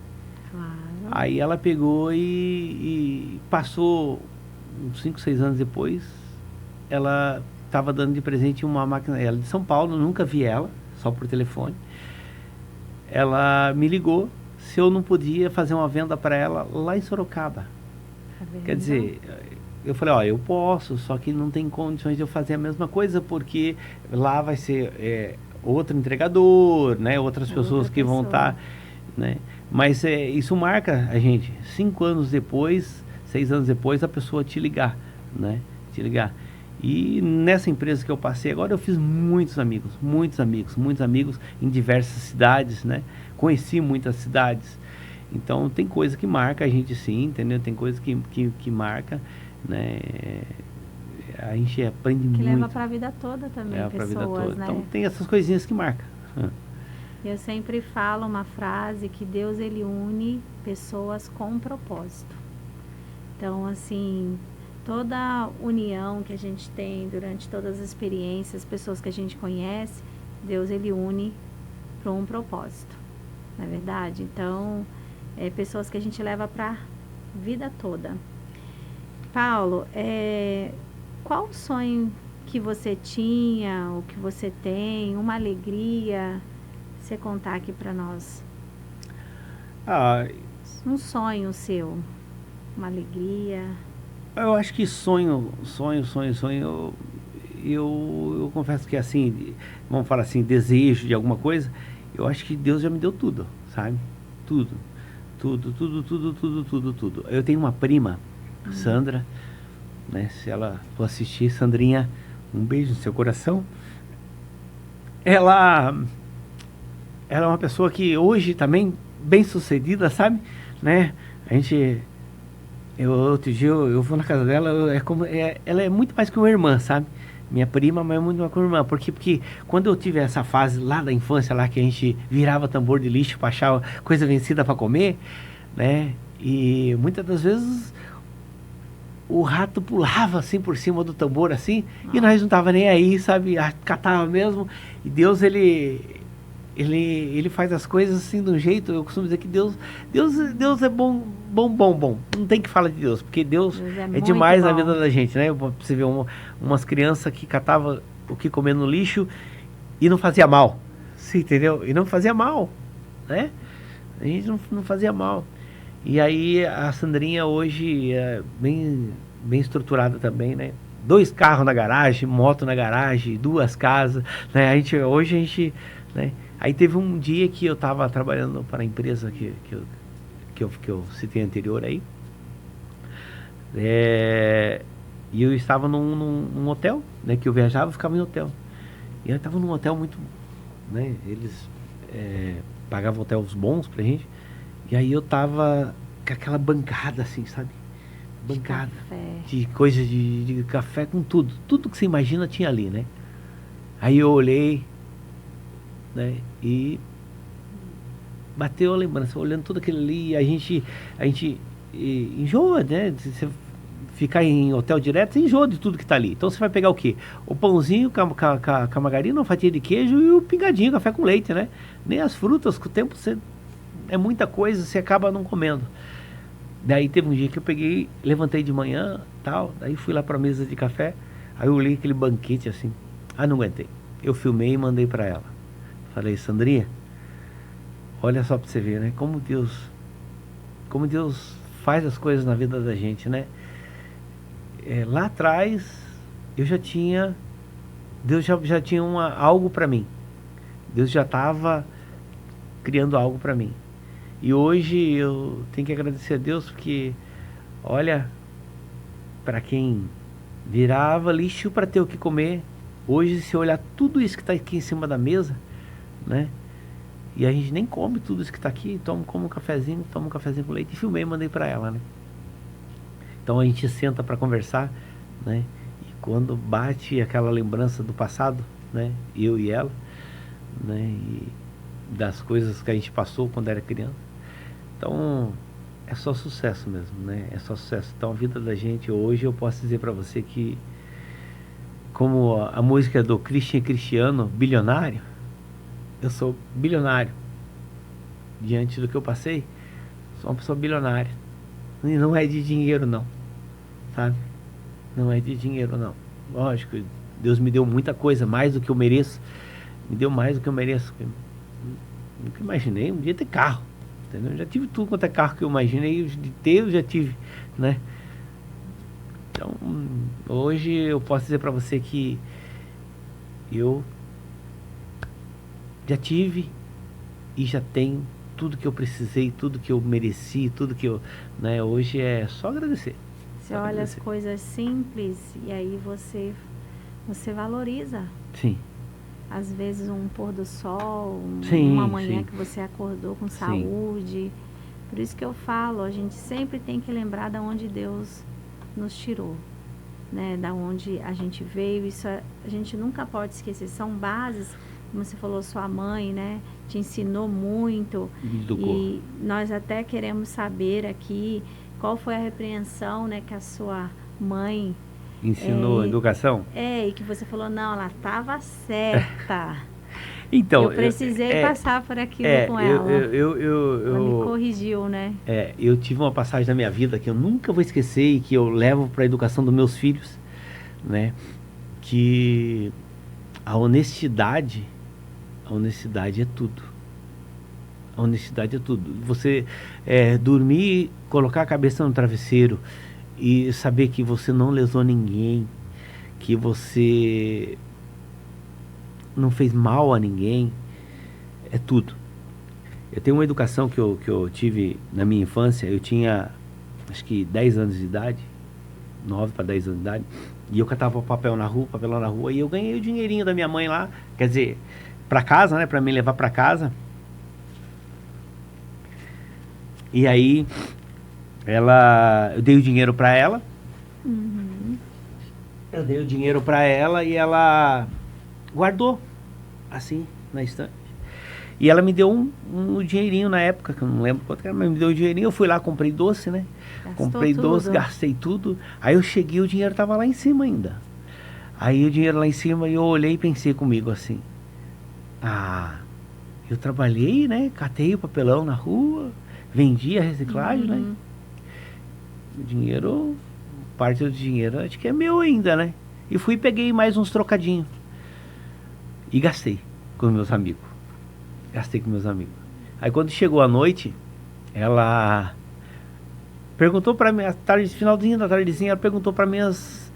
Claro. Aí ela pegou e passou uns 5, 6 anos depois, ela estava dando de presente uma máquina, ela de São Paulo, nunca vi ela, só por telefone. Ela me ligou se eu não podia fazer uma venda para ela lá em Sorocaba. Tá vendo? Quer dizer, eu falei, ó, eu posso, só que não tem condições de eu fazer a mesma coisa, porque lá vai ser outro entregador, né? Outras pessoas que vão estar, né? Mas isso marca a gente. 5 anos depois, 6 anos depois, a pessoa te ligar, né? Te ligar. E nessa empresa que eu passei agora, eu fiz muitos amigos em diversas cidades, né? Conheci muitas cidades. Então, tem coisa que marca a gente sim, entendeu? Tem coisa que marca, né? A gente aprende muito. Que leva para a vida toda também, pessoas, pra vida toda. né? Então, tem essas coisinhas que marcam. Eu sempre falo uma frase que Deus, ele une pessoas com propósito. Então, assim, toda união que a gente tem durante todas as experiências, pessoas que a gente conhece, Deus, ele une para um propósito, não é verdade? Então, pessoas que a gente leva para a vida toda. Paulo, qual o sonho que você tinha, ou que você tem, uma alegria, você contar aqui para nós? Um sonho seu, uma alegria. Eu acho que sonho, eu confesso que assim, vamos falar assim, desejo de alguma coisa, eu acho que Deus já me deu tudo, sabe? Tudo. Eu tenho uma prima, Sandra, né? Se ela for assistir, Sandrinha, um beijo no seu coração. Ela é uma pessoa que hoje também bem sucedida, sabe? Né? Outro dia eu vou na casa dela, ela é muito mais que uma irmã, sabe? Minha prima, mas é muito mais que uma irmã. Porque quando eu tive essa fase lá da infância, lá que a gente virava tambor de lixo para achar coisa vencida para comer, né? E muitas das vezes o rato pulava assim por cima do tambor assim, e nós não tava nem aí, sabe? Catava mesmo. E Deus, ele faz as coisas assim de um jeito. Eu costumo dizer que Deus é bom. Não tem que falar de Deus, porque Deus é demais na vida da gente, né? Você vê umas crianças que catavam o que comer no lixo e não fazia mal, você entendeu? E não fazia mal, né? A gente não fazia mal. E aí a Sandrinha hoje é bem estruturada também, né? 2 carros na garagem, moto na garagem, 2 casas, né? Hoje a gente, né? Aí teve um dia que eu estava trabalhando para a empresa que eu citei anterior aí, e eu estava num hotel, né? Que eu viajava e ficava em hotel. E eu estava num hotel muito, né? Eles pagavam hotéis bons pra gente. E aí eu tava com aquela bancada assim, sabe? bancada café. de coisa de café com tudo. Tudo que você imagina tinha ali, né? Aí eu olhei, né? E bateu a lembrança, olhando tudo aquilo ali, a gente enjoa, né? Você ficar em hotel direto, você enjoa de tudo que tá ali. Então você vai pegar o quê? O pãozinho com a margarina, uma fatia de queijo e o pingadinho, café com leite, né? Nem as frutas, com o tempo é muita coisa, você acaba não comendo. Daí teve um dia que eu peguei, levantei de manhã, tal, daí fui lá pra mesa de café, aí eu olhei aquele banquete assim, não aguentei. Eu filmei e mandei pra ela. Falei, Sandrinha, olha só pra você ver, né? Como Deus faz as coisas na vida da gente, né? Lá atrás, Deus já tinha algo pra mim. Deus já estava criando algo pra mim. E hoje eu tenho que agradecer a Deus porque, olha, para quem virava lixo para ter o que comer, hoje se olhar tudo isso que está aqui em cima da mesa, né? E a gente nem come tudo isso que está aqui, come um cafezinho com leite, e filmei e mandei para ela, né? Então a gente senta para conversar, né? E quando bate aquela lembrança do passado, né? Eu e ela, né? E das coisas que a gente passou quando era criança. Então, é só sucesso mesmo, né? É só sucesso. Então, a vida da gente hoje, eu posso dizer para você que, como a música do Christian Cristiano, bilionário, eu sou bilionário. Diante do que eu passei, sou uma pessoa bilionária. E não é de dinheiro, não. Sabe? Não é de dinheiro, não. Lógico, Deus me deu muita coisa, mais do que eu mereço. Me deu mais do que eu mereço. Nunca imaginei um dia ter carro. Entendeu? Já tive tudo quanto é carro que eu imaginei de ter, eu já tive, né? Então, hoje eu posso dizer para você que eu já tive e já tenho tudo que eu precisei, tudo que eu mereci, tudo que eu, né? Hoje é só agradecer. Você olha as coisas simples e aí você valoriza. Sim. Às vezes um pôr do sol, Sim, uma manhã sim. que você acordou com Sim. saúde. Por isso que eu falo, a gente sempre tem que lembrar de onde Deus nos tirou, né? Da onde a gente veio. Isso a gente nunca pode esquecer. São bases, como você falou, sua mãe, né? Te ensinou muito. E nós até queremos saber aqui qual foi a repreensão, né, que a sua mãe ensinou educação? E que você falou, não, ela estava certa. Então, eu precisei passar por aquilo com ela. Ela me corrigiu, né? Eu tive uma passagem na minha vida que eu nunca vou esquecer e que eu levo para a educação dos meus filhos, né? Que a honestidade é tudo. A honestidade é tudo. Você dormir, colocar a cabeça no travesseiro e saber que você não lesou ninguém, que você não fez mal a ninguém, é tudo. Eu tenho uma educação que eu tive na minha infância. Eu tinha acho que 10 anos de idade, 9 para 10 anos de idade, e eu catava papelão na rua, e eu ganhei o dinheirinho da minha mãe lá, quer dizer, para casa, né, para me levar para casa. E aí eu dei o dinheiro para ela. Uhum. Eu dei o dinheiro para ela e ela guardou assim na estante. E ela me deu um dinheirinho na época, que eu não lembro quanto era, mas me deu um dinheirinho. Eu fui lá, comprei doce, né? Comprei doce, gastei tudo. Aí eu cheguei, o dinheiro tava lá em cima ainda. Aí o dinheiro lá em cima, e eu olhei e pensei comigo assim: eu trabalhei, né? Catei o papelão na rua, vendi a reciclagem, né? O dinheiro, parte do dinheiro acho que é meu ainda, né? E fui e peguei mais uns trocadinhos e gastei com meus amigos. Aí quando chegou a noite, ela perguntou para mim, finalzinho da tardezinha, ela perguntou para minhas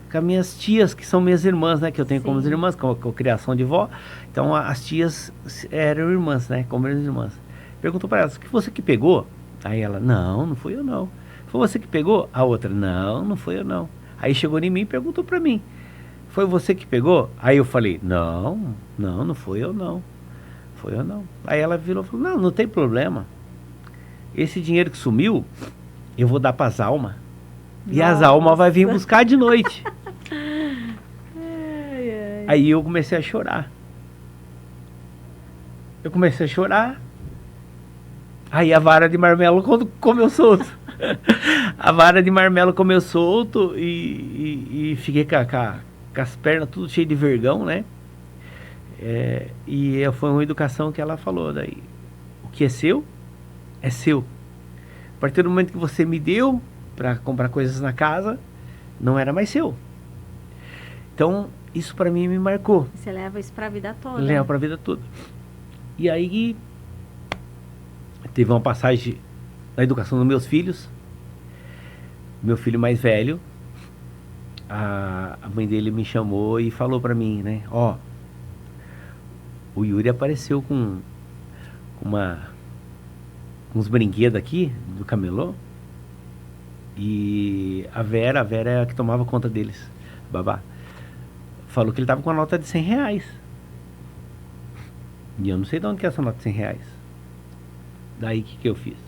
tias, que são minhas irmãs, né? Que eu tenho como as irmãs, com criação de vó. Então as tias eram irmãs, né? Como minhas irmãs. Perguntou para elas: que você que pegou? Aí ela: não fui eu não. Foi você que pegou? A outra: não foi eu não. Aí chegou em mim e perguntou para mim: foi você que pegou? Aí eu falei: não foi eu não. Foi eu não. Aí ela virou e falou: não tem problema. Esse dinheiro que sumiu, eu vou dar para as almas. E as almas vai vir buscar de noite. Ai, ai. Aí eu comecei a chorar. Aí a vara de marmelo comeu solto. A vara de marmelo comeu solto e fiquei com as pernas tudo cheio de vergão, né? E foi uma educação que ela falou daí. O que é seu, é seu. A partir do momento que você me deu para comprar coisas na casa, não era mais seu. Então, isso para mim me marcou. Você leva isso pra vida toda. Leva para a vida toda. E aí, teve uma passagem na educação dos meus filhos. Meu filho mais velho, a mãe dele me chamou e falou para mim, né? Ó, o Yuri apareceu com uns brinquedos aqui do camelô. E a Vera é a que tomava conta deles, babá. Falou que ele tava com uma nota de R$100. E eu não sei de onde que é essa nota de R$100. Daí o que eu fiz?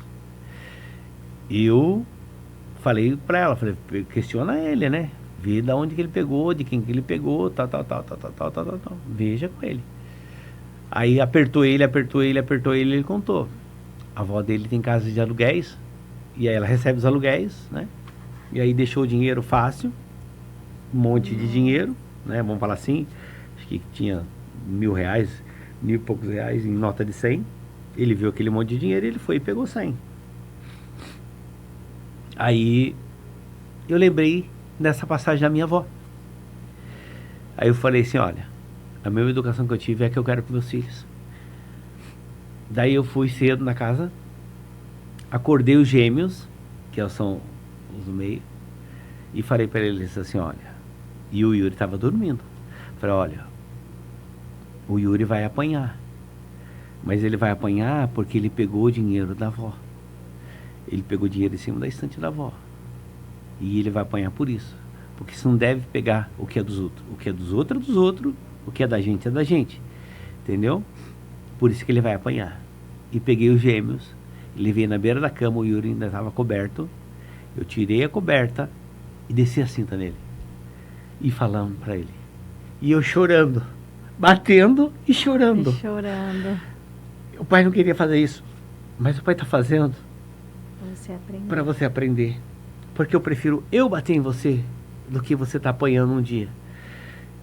Eu falei pra ela, questiona ele, né? Vê de onde que ele pegou, de quem que ele pegou, tal. Veja com ele. Aí apertou ele, ele contou. A avó dele tem casa de aluguéis, e aí ela recebe os aluguéis, né? E aí deixou o dinheiro fácil, um monte de dinheiro, né? Vamos falar assim, acho que tinha R$1.000, 1.000 e poucos reais em nota de 100. Ele viu aquele monte de dinheiro e ele foi e pegou 100. Aí eu lembrei dessa passagem da minha avó. Aí eu falei assim, olha, a mesma educação que eu tive é a que eu quero para meus filhos. Daí eu fui cedo na casa, acordei os gêmeos, que são os do meio, e falei para eles assim, olha, e o Yuri estava dormindo. Falei, olha, o Yuri vai apanhar, mas ele vai apanhar porque ele pegou o dinheiro da avó. Ele pegou dinheiro em cima da estante da avó. E ele vai apanhar por isso. Porque você não deve pegar o que é dos outros. O que é dos outros é dos outros, o que é da gente é da gente. Entendeu? Por isso que ele vai apanhar. E peguei os gêmeos, levei na beira da cama, o Yuri ainda estava coberto. Eu tirei a coberta e desci a cinta nele. E falando para ele. E eu chorando, batendo e chorando. O pai não queria fazer isso, mas o pai está fazendo para você aprender. Porque eu prefiro eu bater em você do que você tá apanhando um dia.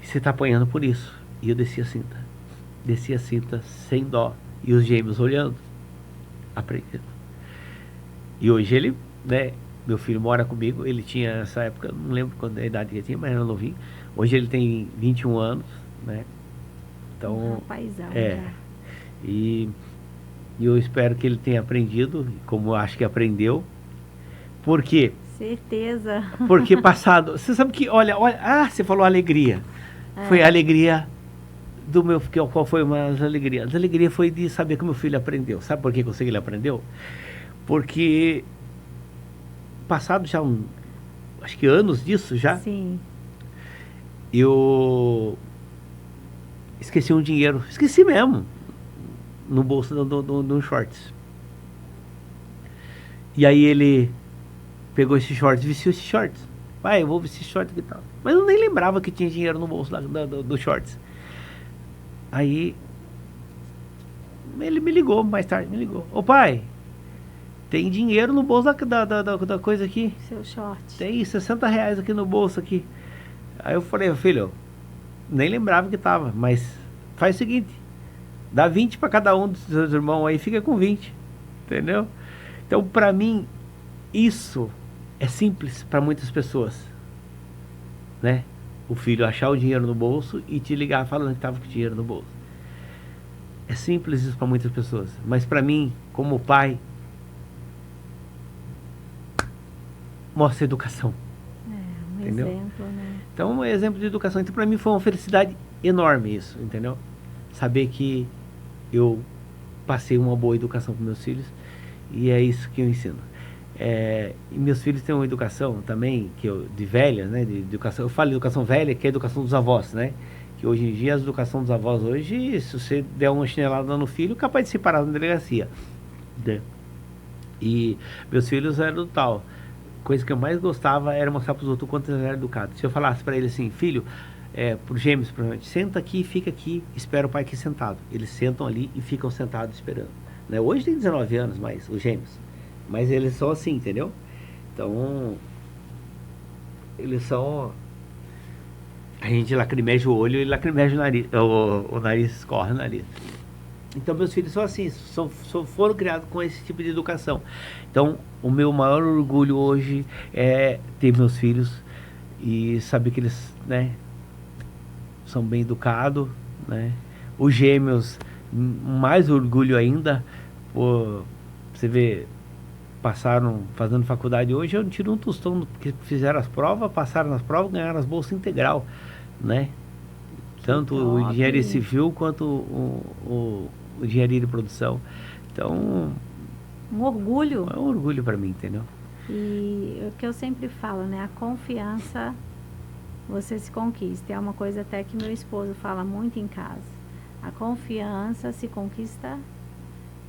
E você tá apanhando por isso. E eu desci a cinta sem dó. E os gêmeos olhando, aprendendo. E hoje ele, né, meu filho mora comigo. Ele tinha nessa época, não lembro quando a idade que ele tinha, mas era novinho. Hoje ele tem 21 anos, né? Então, rapazão, e eu espero que ele tenha aprendido, como eu acho que aprendeu. Por quê? Certeza. Porque passado, você sabe que, olha, você falou alegria. Foi a alegria do meu, qual foi uma das alegrias? A alegria foi de saber que meu filho aprendeu. Sabe por que eu sei que ele aprendeu? Porque passado já acho que anos disso já. Sim. Eu esqueci um dinheiro, esqueci mesmo, no bolso do shorts. E aí ele pegou esse shorts, vestiu esse shorts. Pai, eu vou vestir shorts e tal. Mas eu nem lembrava que tinha dinheiro no bolso do shorts. Aí ele me ligou, mais tarde me ligou. Ô pai, tem dinheiro no bolso da coisa aqui. Seu short. Tem R$60 aqui no bolso aqui. Aí eu falei, filho, nem lembrava que tava, mas faz o seguinte, dá 20 para cada um dos seus irmãos aí, fica com 20. Entendeu? Então, para mim, isso é simples para muitas pessoas, né? O filho achar o dinheiro no bolso e te ligar falando que estava com o dinheiro no bolso. É simples isso para muitas pessoas, mas para mim, como pai, mostra educação. Entendeu? Exemplo, né? Então, um exemplo de educação. Então, para mim foi uma felicidade enorme isso, entendeu? Saber que eu passei uma boa educação para meus filhos. E é isso que eu ensino. E meus filhos têm uma educação também, de velha, né? De educação, eu falo de educação velha, que é a educação dos avós, né? Que hoje em dia, a educação dos avós hoje, se você der uma chinelada no filho, capaz de se parar na delegacia. Né? E meus filhos eram do tal. coisa que eu mais gostava era mostrar para os outros o quanto eles eram educados. Se eu falasse para ele assim, filho, para os gêmeos, provavelmente, senta aqui, fica aqui, espera o pai aqui sentado. Eles sentam ali e ficam sentados esperando. Né? Hoje tem 19 anos, mas os gêmeos. Mas eles são assim, entendeu? Então, eles são... A gente lacrimeja o olho e lacrimeja o nariz, o nariz escorre o nariz. Então, meus filhos são assim, foram criados com esse tipo de educação. Então, o meu maior orgulho hoje é ter meus filhos e saber que eles, né, são bem educados, né? Os gêmeos, mais orgulho ainda, por você ver, passaram fazendo faculdade hoje, eu não tiro um tostão, porque fizeram as provas, passaram nas provas, ganharam as bolsas integral, né? Tanto o engenharia civil quanto o engenharia de produção. Então, um orgulho. É um orgulho para mim, entendeu? E o que eu sempre falo, né? A confiança você se conquista. É uma coisa até que meu esposo fala muito em casa. A confiança se conquista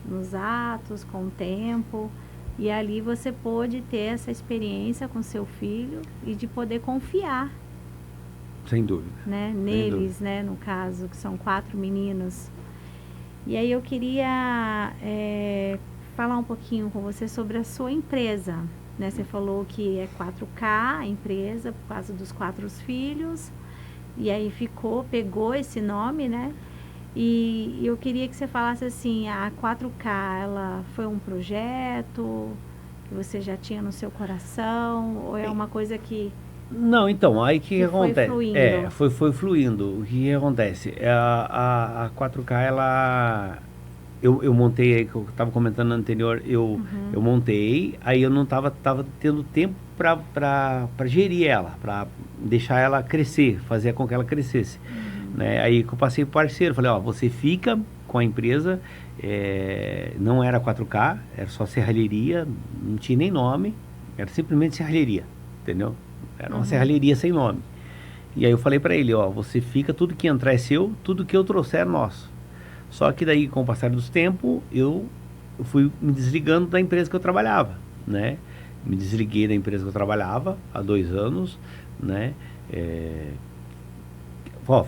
nos atos, com o tempo. E ali você pôde ter essa experiência com seu filho e de poder confiar. Sem dúvida. Né? Neles, né? No caso, que são 4 meninos. E aí eu queria falar um pouquinho com você sobre a sua empresa. Né? Você falou que é 4K a empresa, por causa dos 4 filhos. E aí pegou esse nome, né? E eu queria que você falasse assim, a 4K, ela foi um projeto que você já tinha no seu coração? Ou é uma coisa que... Não, então, aí que acontece? Fluindo. Foi fluindo. O que acontece? A 4K, ela... Eu montei aí, que eu estava comentando no anterior, eu montei, aí eu não estava tendo tempo para gerir ela, para deixar ela crescer, fazer com que ela crescesse. Né? Aí que eu passei para o parceiro, falei, ó, você fica com a empresa, não era 4K, era só serralheria, não tinha nem nome, era simplesmente serralheria, entendeu? Era uma serralheria sem nome. E aí eu falei para ele, ó, você fica, tudo que entrar é seu, tudo que eu trouxer é nosso. Só que daí, com o passar dos tempos, eu fui me desligando da empresa que eu trabalhava, né? Me desliguei da empresa que eu trabalhava há 2 anos, né?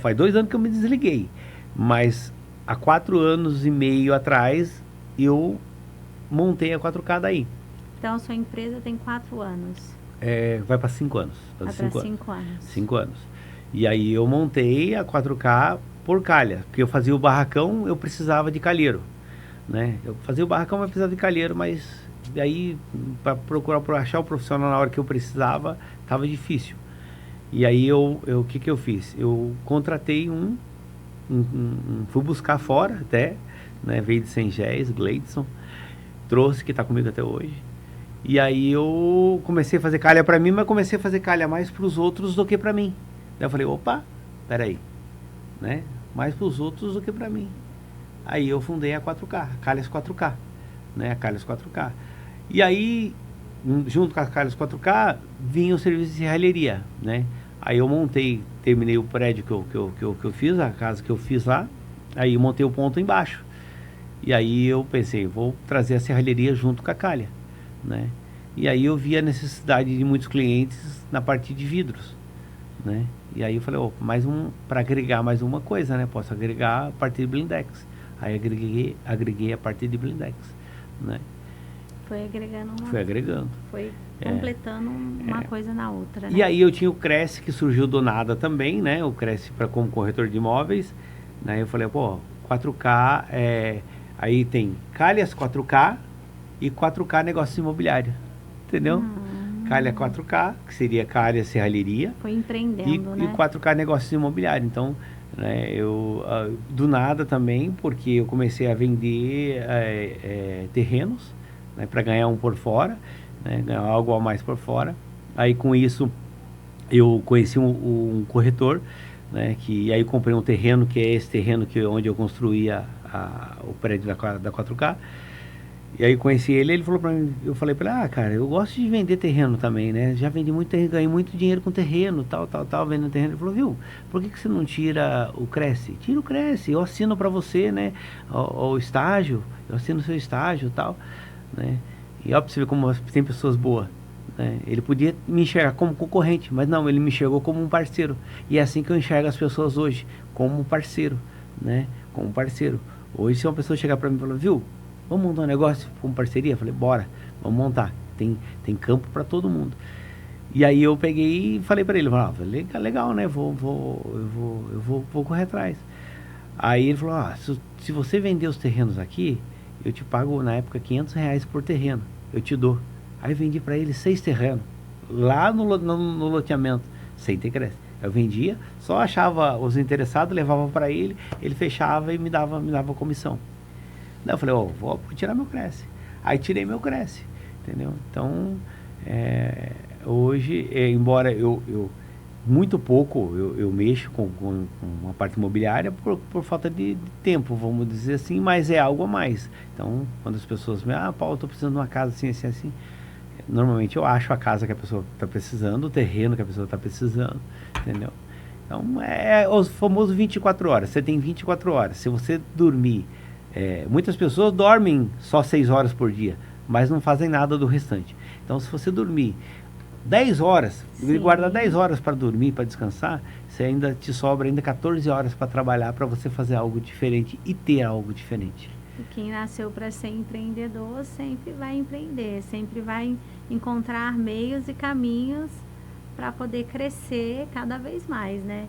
Faz 2 anos que eu me desliguei, mas há 4 anos e meio atrás eu montei a 4K daí. Então, sua empresa tem 4 anos. Vai para 5 anos. Vai para 5 anos. 5 anos. E aí eu montei a 4K por calha, porque eu fazia o barracão, eu precisava de calheiro, né? Eu fazia o barracão, mas precisava de calheiro, mas aí para achar o profissional na hora que eu precisava, estava difícil. E aí o que eu fiz? Eu contratei fui buscar fora até, né? Veio de Sengés, Gleidson, trouxe, que está comigo até hoje. E aí eu comecei a fazer calha para mim, mas comecei a fazer calha mais para os outros do que para mim. Daí eu falei, opa, peraí, né? Mais para os outros do que para mim. Aí eu fundei a 4K, a Calhas 4K, né? A Calhas 4K. E aí, junto com a Calhas 4K, vinha o serviço de serralheria, né? Aí eu terminei o prédio que eu fiz, a casa que eu fiz lá. Aí eu montei o ponto embaixo. E aí eu pensei, vou trazer a serralheria junto com a calha, né? E aí eu vi a necessidade de muitos clientes na parte de vidros, né? E aí eu falei, para agregar mais uma coisa, né? Posso agregar a partir de blindex. Aí agreguei a partir de blindex, né? Foi agregando Foi completando uma coisa na outra, né? E aí eu tinha o Cresce, que surgiu do nada também, né? O Cresce como corretor de imóveis, né? Eu falei, 4K, aí tem Calhas 4K e 4K negócio imobiliário, entendeu? Calha 4K, que seria Calha Serralheria. Foi empreendendo, né? E 4K negócios imobiliários. Então, né, eu do nada também, porque eu comecei a vender terrenos, né, para ganhar por fora, né, ganhar algo a mais por fora. Aí com isso eu conheci um corretor, né, e aí eu comprei um terreno, que é esse terreno onde eu construía o prédio da 4K. E aí conheci ele falou pra mim, eu falei pra ele, cara, eu gosto de vender terreno também, né? Já vendi muito terreno, ganhei muito dinheiro com terreno, tal, vendendo terreno. Ele falou, viu, por que você não tira o Cresce? Tira o Cresce, eu assino pra você, né? O estágio, eu assino o seu estágio e tal, né? E ó, pra você ver como tem pessoas boas, né? Ele podia me enxergar como concorrente, mas não, ele me enxergou como um parceiro. E é assim que eu enxergo as pessoas hoje, como um parceiro, né? Como um parceiro. Hoje, se uma pessoa chegar para mim e falar, viu, vamos montar um negócio com parceria? Eu falei, bora, vamos montar. Tem campo para todo mundo. E aí eu peguei e falei para ele, legal, né? Eu vou correr atrás. Aí ele falou, se você vender os terrenos aqui, eu te pago, na época, R$500 por terreno. Eu te dou. Aí eu vendi para ele 6 terrenos, lá no loteamento, sem ter crédito. Eu vendia, só achava os interessados, levava para ele, ele fechava e me dava comissão. Daí eu falei, vou tirar meu Cresce. Aí tirei meu Cresce, entendeu? Então, hoje, embora eu muito pouco eu mexo com uma parte imobiliária por falta de tempo, vamos dizer assim, mas é algo a mais. Então, quando as pessoas me Paulo, estou precisando de uma casa assim, normalmente eu acho a casa que a pessoa está precisando, o terreno que a pessoa está precisando, entendeu? Então, é os famosos 24 horas. Você tem 24 horas. Se você dormir, muitas pessoas dormem só 6 horas por dia, mas não fazem nada do restante. Então, se você dormir 10 horas, guardar 10 horas para dormir, para descansar, você ainda te sobra ainda 14 horas para trabalhar, para você fazer algo diferente e ter algo diferente. E quem nasceu para ser empreendedor sempre vai empreender, sempre vai encontrar meios e caminhos para poder crescer cada vez mais, né?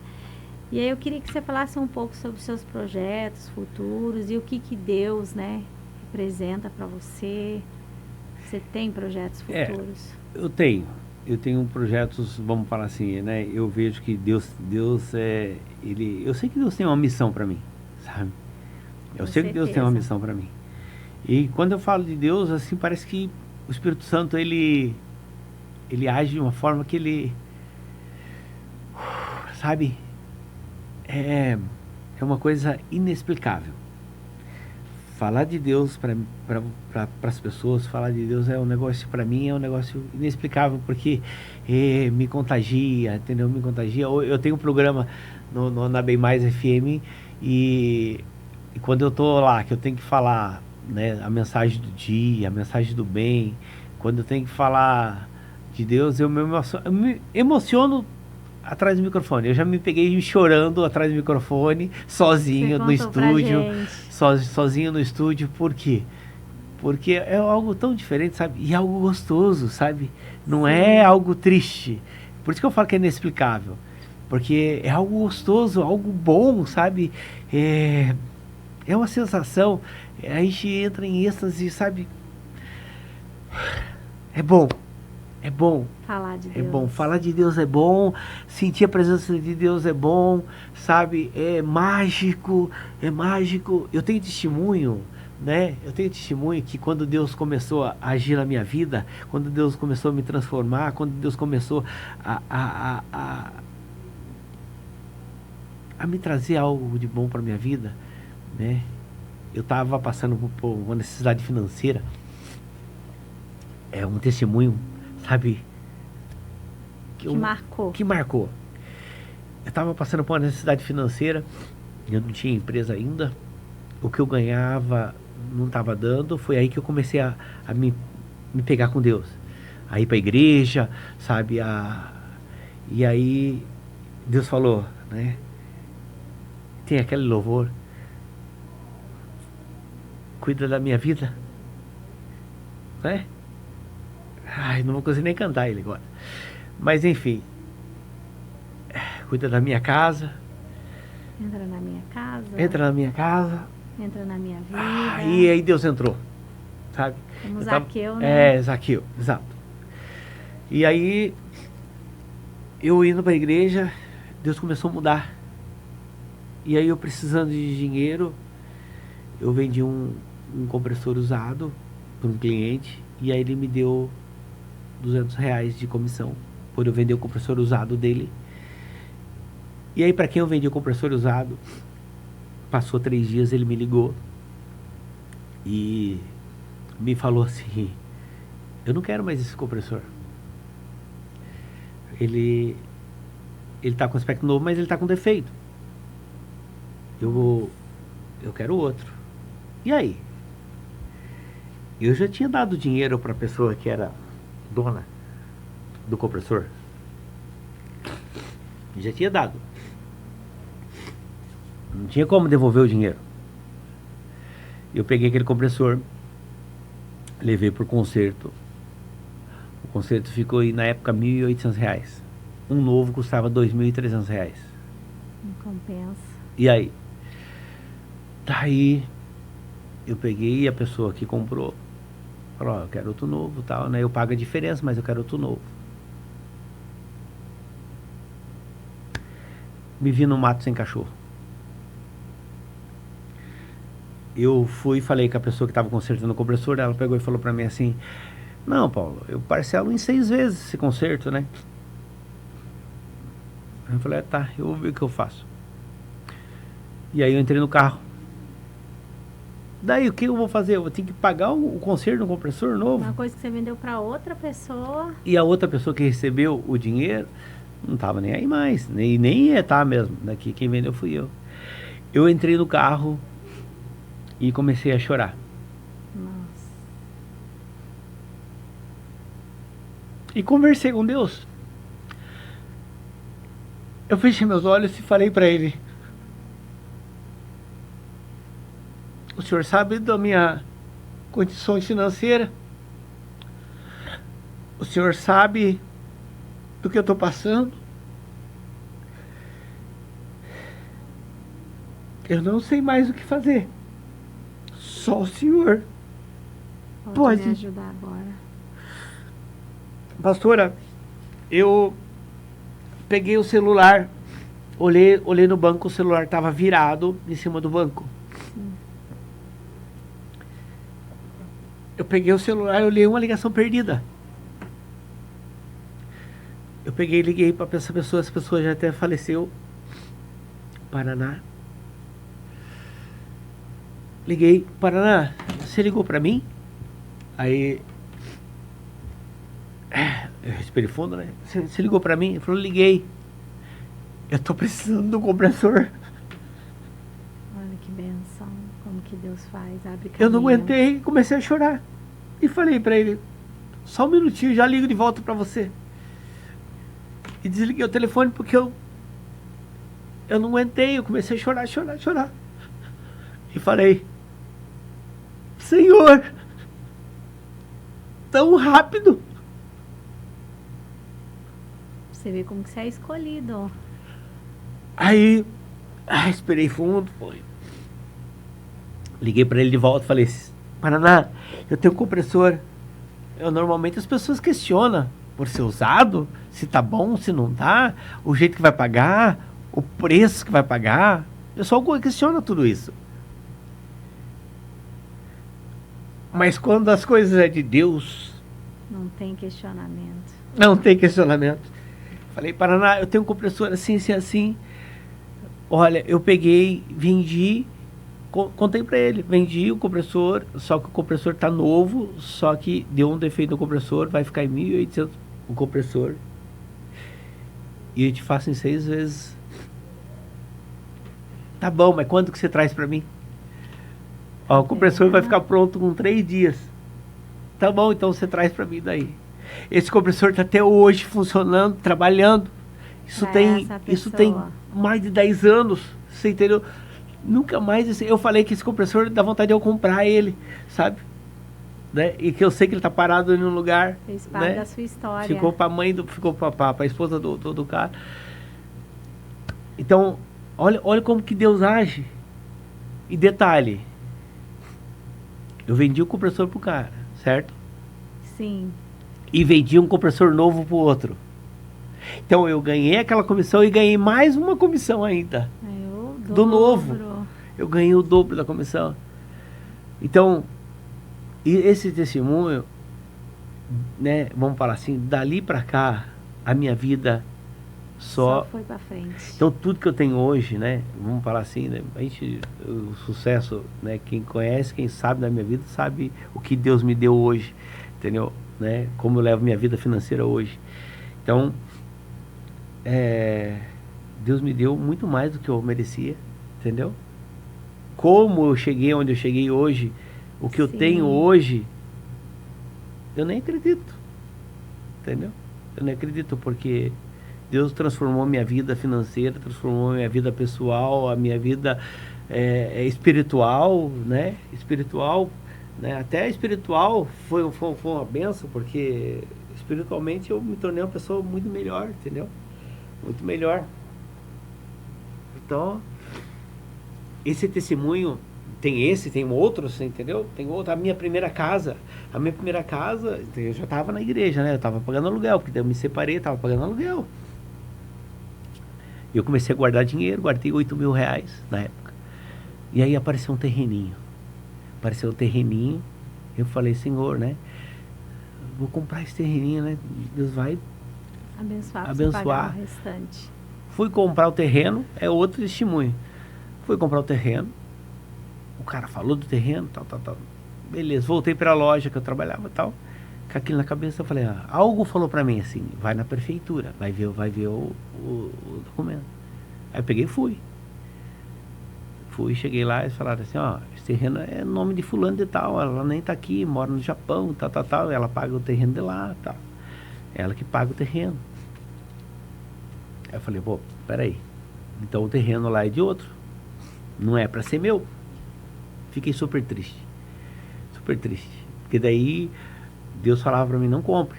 E aí eu queria que você falasse um pouco sobre os seus projetos futuros e o que Deus, né, representa para você. Você tem projetos futuros? Eu tenho projetos, vamos falar assim, né? Eu vejo que Deus eu sei que Deus tem uma missão para mim, sabe? Eu sei que Deus tem uma missão para mim. E quando eu falo de Deus, assim, parece que o Espírito Santo, ele age de uma forma que ele, sabe, é uma coisa inexplicável. Falar de Deus para as pessoas, falar de Deus é um negócio, para mim, é um negócio inexplicável, porque me contagia, entendeu? Me contagia. Eu tenho um programa na Bem Mais FM e quando eu tô lá, que eu tenho que falar, né, a mensagem do dia, a mensagem do bem, quando eu tenho que falar de Deus, eu me emociono atrás do microfone. Eu já me peguei chorando atrás do microfone, sozinho no estúdio, sozinho no estúdio. Por quê? Porque é algo tão diferente, sabe? E é algo gostoso, sabe? Não é algo triste. Por isso que eu falo que é inexplicável. Porque é algo gostoso, algo bom, sabe? É uma sensação, a gente entra em êxtase, sabe? É bom. Falar de Deus. É bom, falar de Deus é bom, sentir a presença de Deus é bom, sabe? É mágico. Eu tenho testemunho, né? Eu tenho testemunho que quando Deus começou a agir na minha vida, quando Deus começou a me transformar, quando Deus começou a me trazer algo de bom para minha vida, né? Eu estava passando por uma necessidade financeira. É um testemunho, sabe? Que marcou. Eu estava passando por uma necessidade financeira. Eu não tinha empresa ainda. O que eu ganhava não estava dando. Foi aí que eu comecei a me pegar com Deus. A ir para a igreja, sabe? E aí Deus falou, né? Tem aquele louvor. Cuida da minha vida, né? Ai, não vou conseguir nem cantar ele agora. Mas enfim, cuida da minha casa. Entra na minha casa. Entra na minha vida. E aí Deus entrou, sabe? Como Zaqueu, né? Zaqueu, exato. E aí, eu indo para a igreja, Deus começou a mudar. E aí eu precisando de dinheiro, eu vendi um compressor usado para um cliente, e aí ele me deu R$200 de comissão por eu vender o compressor usado dele. E aí, para quem eu vendi o compressor usado, passou 3 dias, ele me ligou e me falou assim: eu não quero mais esse compressor. Ele tá com aspecto novo, mas ele tá com defeito. Eu quero outro. E aí? Eu já tinha dado dinheiro para a pessoa que era dona do compressor. Já tinha dado. Não tinha como devolver o dinheiro. Eu peguei aquele compressor, levei por conserto. O conserto ficou aí, na época, R$1.800. Um novo custava R$2.300. Não compensa. E aí? Daí, eu peguei e a pessoa que comprou falou, eu quero outro novo, tal, né? Eu pago a diferença, mas eu quero outro novo. Me vi no mato sem cachorro. Eu fui e falei com a pessoa que estava consertando o compressor, ela pegou e falou para mim assim, não, Paulo, eu parcelo em 6 vezes esse conserto, né? Eu falei, tá, eu vou ver o que eu faço. E aí eu entrei no carro. Daí o que eu vou fazer? Eu vou ter que pagar o conserto do compressor novo? Uma coisa que você vendeu para outra pessoa. E a outra pessoa que recebeu o dinheiro não tava nem aí mais, nem ia estar mesmo. Daqui quem vendeu fui eu. Eu entrei no carro e comecei a chorar. Nossa. E conversei com Deus. Eu fechei meus olhos e falei para ele, o senhor sabe da minha condição financeira? O senhor sabe do que eu estou passando? Eu não sei mais o que fazer. Só o senhor pode me ajudar agora. Pastora, eu peguei o celular, olhei no banco, o celular estava virado em cima do banco. Sim. Eu peguei o celular e olhei uma ligação perdida. Eu peguei e liguei para essa pessoa já até faleceu. Paraná. Liguei, Paraná, você ligou para mim? Aí eu respirei fundo, né? Você ligou para mim? Ele falou, liguei. Eu tô precisando do compressor. Olha que benção, como que Deus faz, abre caminho. Eu não aguentei, comecei a chorar. E falei para ele, só um minutinho, já ligo de volta para você. E desliguei o telefone porque eu não aguentei, eu comecei a chorar. E falei, Senhor, tão rápido. Você vê como que você é escolhido. Aí, respirei fundo, foi. Liguei para ele de volta, falei, Paraná, eu tenho um compressor. Normalmente as pessoas questionam por ser usado, se tá bom, se não tá, o jeito que vai pagar, o preço que vai pagar. O pessoal questiona tudo isso. Mas quando as coisas é de Deus, não tem questionamento. Não tem questionamento. Falei, Paraná, eu tenho um compressor assim, assim. Olha, eu peguei, vendi, contei pra ele, vendi o compressor, só que o compressor tá novo, só que deu um defeito no compressor, vai ficar em 1.800 o compressor. E eu te faço em 6 vezes. Tá bom, mas quando que você traz pra mim? Ó, o compressor vai ficar pronto com 3 dias. Tá bom, então você traz pra mim daí. Esse compressor tá até hoje funcionando, trabalhando. Isso tem mais de 10 anos, você entendeu? Nunca mais, eu falei que esse compressor dá vontade de eu comprar ele, sabe? Né? E que eu sei que ele tá parado em um lugar. Fez parte, né, da sua história. Ficou pra mãe, ficou pra esposa do cara. Então, olha como que Deus age. E detalhe, eu vendi o compressor pro cara, certo? Sim. E vendi um compressor novo pro outro. Então eu ganhei aquela comissão e ganhei mais uma comissão ainda. Do novo. Eu ganhei o dobro da comissão. Então, e esse testemunho, né, vamos falar assim, dali pra cá, a minha vida só foi pra frente. Então tudo que eu tenho hoje, né, vamos falar assim, né, o sucesso, né, quem conhece, quem sabe da minha vida, sabe o que Deus me deu hoje, entendeu? Né, como eu levo minha vida financeira hoje. Então, Deus me deu muito mais do que eu merecia, entendeu? Como eu cheguei onde eu cheguei hoje, o que eu tenho hoje, eu nem acredito, entendeu? Eu não acredito, porque Deus transformou minha vida financeira, transformou minha vida pessoal, a minha vida espiritual, né? Espiritual, né? Até espiritual foi uma benção, porque espiritualmente eu me tornei uma pessoa muito melhor, entendeu? Muito melhor. Então, esse testemunho, tem outros, entendeu? Tem outro, a minha primeira casa, eu já estava na igreja, né? Eu estava pagando aluguel, porque daí eu me separei, estava pagando aluguel. Eu comecei a guardar dinheiro, guardei 8 mil reais na época. E aí apareceu um terreninho. Eu falei, Senhor, né? Vou comprar esse terreninho, né? Deus vai abençoar. Abençoar. O restante. Fui comprar o terreno, é outro testemunho. Fui comprar o terreno, o cara falou do terreno, tal. Beleza, voltei para a loja que eu trabalhava, tal. Com aquilo na cabeça, eu falei, algo falou para mim assim, vai na prefeitura, vai ver o documento. Aí eu peguei e fui. Cheguei lá e eles falaram assim, esse terreno é nome de fulano de tal, ela nem tá aqui, mora no Japão, tal, ela paga o terreno de lá, tal. Ela que paga o terreno. Aí eu falei, peraí, então o terreno lá é de outro, não é para ser meu. Fiquei super triste, porque daí Deus falava para mim, não compre.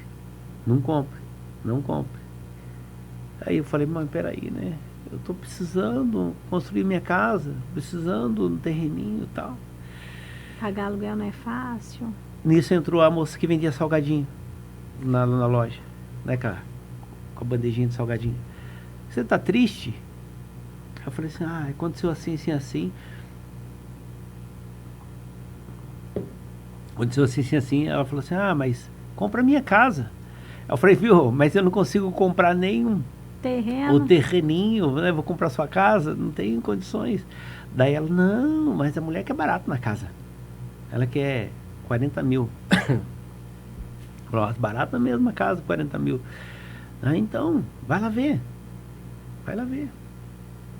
Aí eu falei, mas peraí, né? Eu tô precisando construir minha casa, precisando de um terreninho e tal. Pagar aluguel não é fácil. Nisso entrou a moça que vendia salgadinho na loja, né, cara? Com a bandejinha de salgadinho. Você tá triste? Eu falei assim, aconteceu assim. Aconteceu assim. Ela falou assim, mas compra a minha casa. Eu falei, viu, mas eu não consigo comprar nenhum o terreninho, né? Vou comprar sua casa, não tenho condições. Daí ela, não, mas a mulher quer barato na casa. Ela quer 40 mil. Falou, barato na mesma casa, 40 mil. Então, vai lá ver.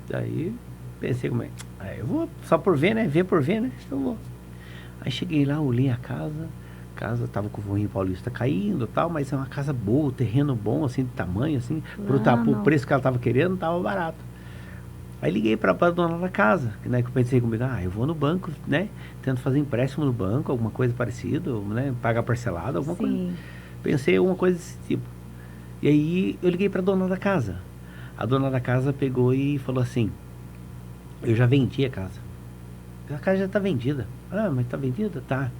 Daí, pensei como eu vou, só por ver, né? Ver por ver, né? Eu vou. Aí cheguei lá, olhei a casa tava com o forrinho paulista caindo e tal, mas é uma casa boa, terreno bom, assim, de tamanho, assim, pro preço que ela tava querendo, tava barato. Aí liguei pra dona da casa, né, que eu pensei comigo, eu vou no banco, né, tento fazer empréstimo no banco, alguma coisa parecida, né, pagar parcelado, alguma coisa. Pensei alguma coisa desse tipo. E aí eu liguei pra dona da casa. A dona da casa pegou e falou assim, eu já vendi a casa. A casa já tá vendida. Mas tá vendida? Tá.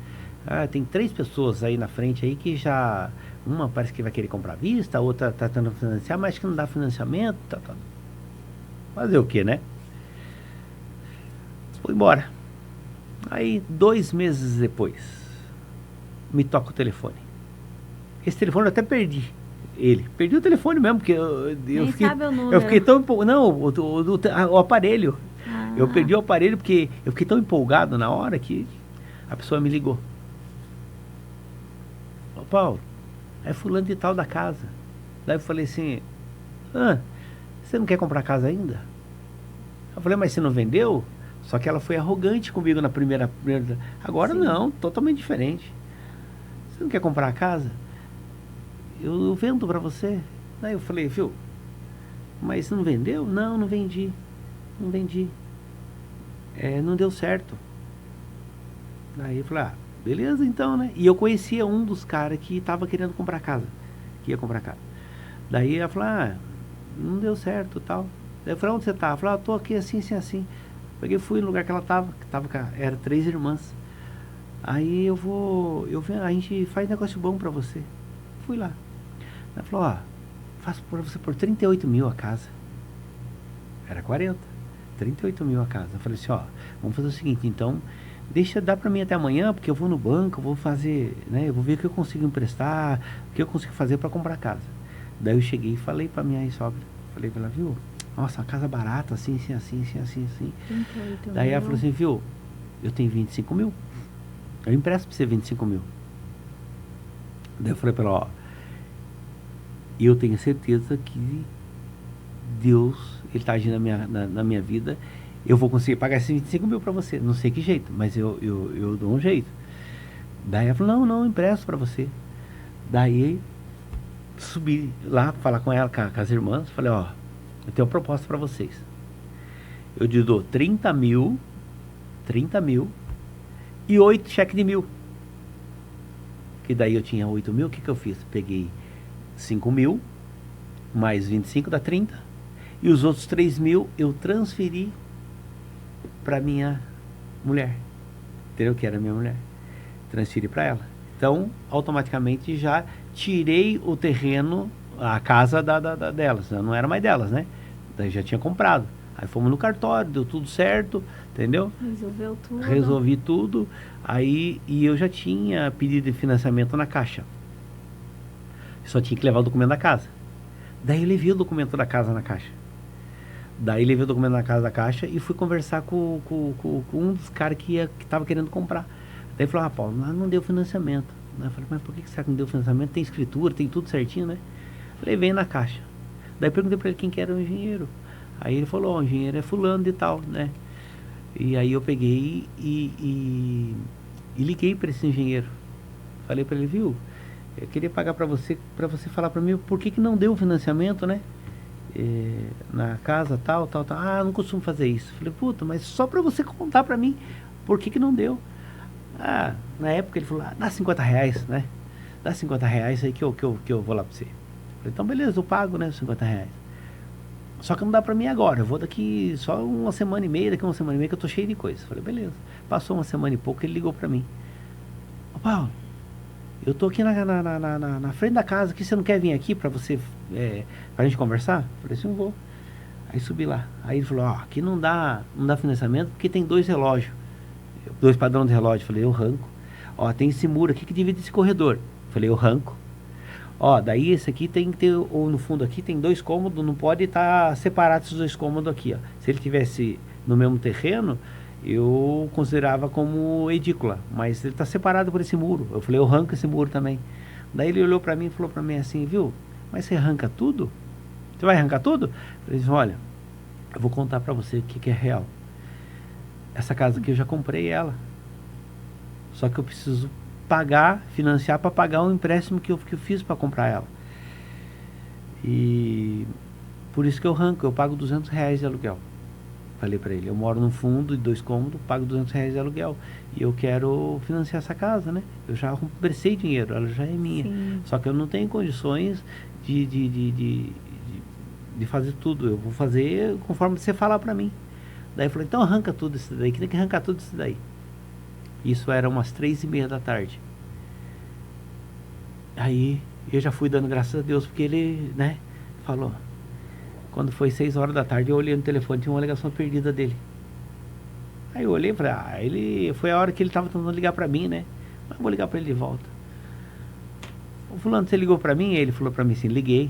Tem 3 pessoas aí na frente aí que já... Uma parece que vai querer comprar à vista, a outra tá tentando financiar, mas que não dá financiamento. Tá. Fazer o quê, né? Fui embora. Aí, 2 meses depois, me toca o telefone. Esse telefone eu até perdi. Perdi o telefone mesmo, porque eu fiquei tão empolgado. Não, o aparelho. Eu perdi o aparelho porque eu fiquei tão empolgado na hora que a pessoa me ligou. Paulo, é fulano de tal da casa. Daí eu falei assim, você não quer comprar casa ainda? Eu falei, mas você não vendeu? Só que ela foi arrogante comigo na primeira. Agora Sim. Não, totalmente diferente. Você não quer comprar a casa? Eu vendo pra você. Daí eu falei, viu, mas não vendeu? Não vendi. Não deu certo. Daí eu falei, beleza então, né? E eu conhecia um dos caras que tava querendo comprar casa. Que ia comprar casa. Daí ela falou, não deu certo tal. Daí eu falei, onde você tá? Ela falou, tô aqui assim. Peguei, fui no lugar que ela tava, era 3 irmãs. Aí a gente faz negócio bom pra você. Fui lá. Ela falou, faço pra você por 38 mil a casa. Era 40. 38 mil a casa. Eu falei assim, vamos fazer o seguinte, então, deixa dar pra mim até amanhã, porque eu vou no banco, eu vou fazer, né, eu vou ver o que eu consigo emprestar, o que eu consigo fazer pra comprar casa. Daí eu cheguei e falei pra minha sogra, falei pra ela, viu, nossa, uma casa barata, assim. Daí ela falou assim, viu, eu tenho 25 mil, eu empresto pra você 25 mil. Daí eu falei pra ela, eu tenho certeza que Deus, Ele está agindo na minha vida, eu vou conseguir pagar esses 25 mil para você, não sei que jeito, mas eu dou um jeito. Daí ela falou, não, empresto para você. Daí subi lá, falar com ela, com as irmãs, falei, ó, eu tenho uma proposta para vocês. Eu te dou 30 mil e 8 cheques de 1.000. Que daí eu tinha 8 mil, o que eu fiz? Peguei 5 mil, mais 25 dá 30, e os outros 3 mil eu transferi para minha mulher, entendeu? Que era minha mulher. Transferi para ela. Então, automaticamente já tirei o terreno, a casa delas, não era mais delas, né? Daí já tinha comprado. Aí fomos no cartório, deu tudo certo, entendeu? Resolveu tudo. Resolvi tudo. Aí, e eu já tinha pedido de financiamento na Caixa. Só tinha que levar o documento da casa. Daí eu levei o documento da casa na Caixa. Daí levei o documento na casa da Caixa e fui conversar com um dos caras que estava querendo comprar. Daí ele falou, Paulo, não deu financiamento. Eu falei, mas por que será que não deu financiamento? Tem escritura, tem tudo certinho, né? Falei, vem na Caixa. Daí perguntei para ele quem que era o engenheiro. Aí ele falou, o engenheiro é fulano e tal, né? E aí eu peguei e liguei para esse engenheiro. Falei para ele, viu, eu queria pagar para você falar para mim por que não deu o financiamento, né? Na casa, tal. Ah, não costumo fazer isso. Falei, puta, mas só para você contar para mim por que não deu. Ah, na época ele falou, dá 50 reais, né? Dá 50 reais aí que eu vou lá pra você. Falei, então beleza, eu pago, né, 50 reais. Só que não dá pra mim agora, eu vou daqui só uma semana e meia, que eu tô cheio de coisa. Falei, beleza. Passou uma semana e pouco, ele ligou pra mim. Ô Paulo, eu tô aqui na frente da casa, aqui, você não quer vir aqui pra gente conversar? Falei, sim, eu vou. Aí subi lá. Aí ele falou, aqui não dá financiamento porque tem 2 relógios. 2 padrões de relógio. Falei, eu arranco. Tem esse muro aqui que divide esse corredor. Falei, eu arranco. Daí esse aqui tem que ter, ou no fundo aqui tem 2 cômodos, não pode estar separado esses 2 cômodos aqui, ó. Se ele tivesse no mesmo terreno, eu considerava como edícula, mas ele está separado por esse muro. Eu falei, eu arranco esse muro também. Daí ele olhou para mim e falou para mim assim, viu, mas você arranca tudo? Você vai arrancar tudo? Eu disse, olha, eu vou contar para você o que é real. Essa casa aqui eu já comprei ela. Só que eu preciso financiar para pagar o empréstimo que eu fiz para comprar ela. E por isso que eu arranco, eu pago 200 reais de aluguel. Falei para ele, eu moro num fundo de 2 cômodos, pago 200 reais de aluguel. E eu quero financiar essa casa, né? Eu já prestei dinheiro, ela já é minha. Sim. Só que eu não tenho condições de fazer tudo. Eu vou fazer conforme você falar para mim. Daí eu falei, então arranca tudo isso daí, que tem que arrancar tudo isso daí. Isso era umas 3:30 da tarde. Aí eu já fui dando graças a Deus, porque ele, né, falou. Quando foi 6 horas da tarde, eu olhei no telefone, tinha uma ligação perdida dele. Aí eu olhei e falei, foi a hora que ele estava tentando ligar para mim, né? Mas eu vou ligar para ele de volta. O fulano, você ligou para mim? Ele falou para mim assim, liguei.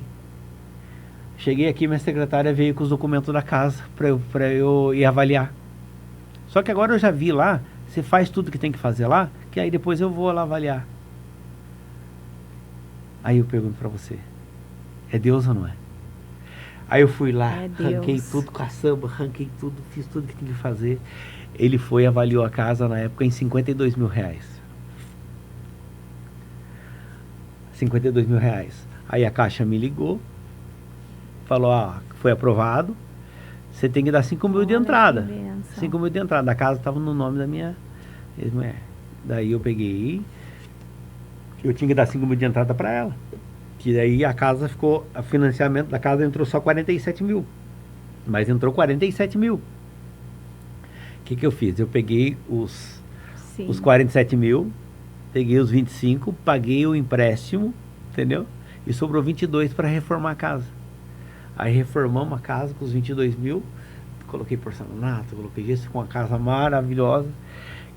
Cheguei aqui, minha secretária veio com os documentos da casa para eu ir avaliar. Só que agora eu já vi lá, você faz tudo que tem que fazer lá, que aí depois eu vou lá avaliar. Aí eu pergunto para você, é Deus ou não é? Aí eu fui lá, arranquei tudo com a samba, arranquei tudo, fiz tudo que tinha que fazer. Ele foi, avaliou a casa na época em 52 mil reais. 52 mil reais. Aí a Caixa me ligou, falou, foi aprovado, você tem que dar 5 mil de entrada. 5 mil de entrada. A casa estava no nome da minha ex-mulher. Daí eu peguei, eu tinha que dar 5 mil de entrada para ela. Que daí a casa ficou, o financiamento da casa entrou só 47 mil. Mas entrou 47 mil. O que eu fiz? Eu peguei os 47 mil, peguei os 25, paguei o empréstimo, entendeu? E sobrou 22 para reformar a casa. Aí reformamos a casa com os 22 mil, coloquei porcelanato, coloquei gesso, com uma casa maravilhosa.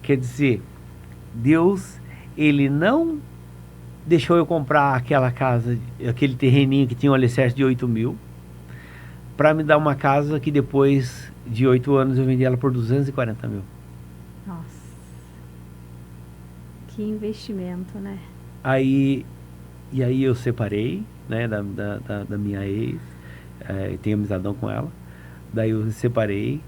Quer dizer, Deus, Ele não deixou eu comprar aquela casa, aquele terreninho que tinha um alicerce de 8 mil, para me dar uma casa que depois de 8 anos eu vendi ela por 240 mil. Nossa, que investimento, né? E aí eu separei, né, da minha ex, tenho amizadão com ela. Daí eu separei,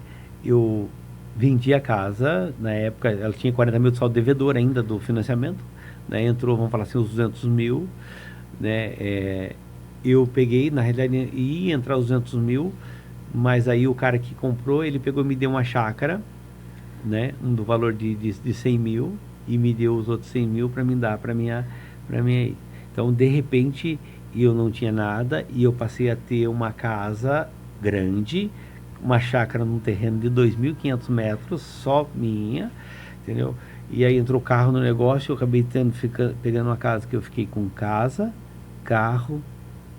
eu vendi a casa, na época ela tinha 40 mil de saldo devedor ainda do financiamento, né, entrou, vamos falar assim, uns 200 mil, né, eu peguei, na realidade ia entrar os 200 mil, mas aí o cara que comprou, ele pegou e me deu uma chácara, né, do valor de 100 mil, e me deu os outros 100 mil para me dar para minha. Então, de repente, eu não tinha nada e eu passei a ter uma casa grande, uma chácara num terreno de 2.500 metros, só minha, entendeu? E aí entrou carro no negócio, eu acabei pegando uma casa que eu fiquei com casa, carro,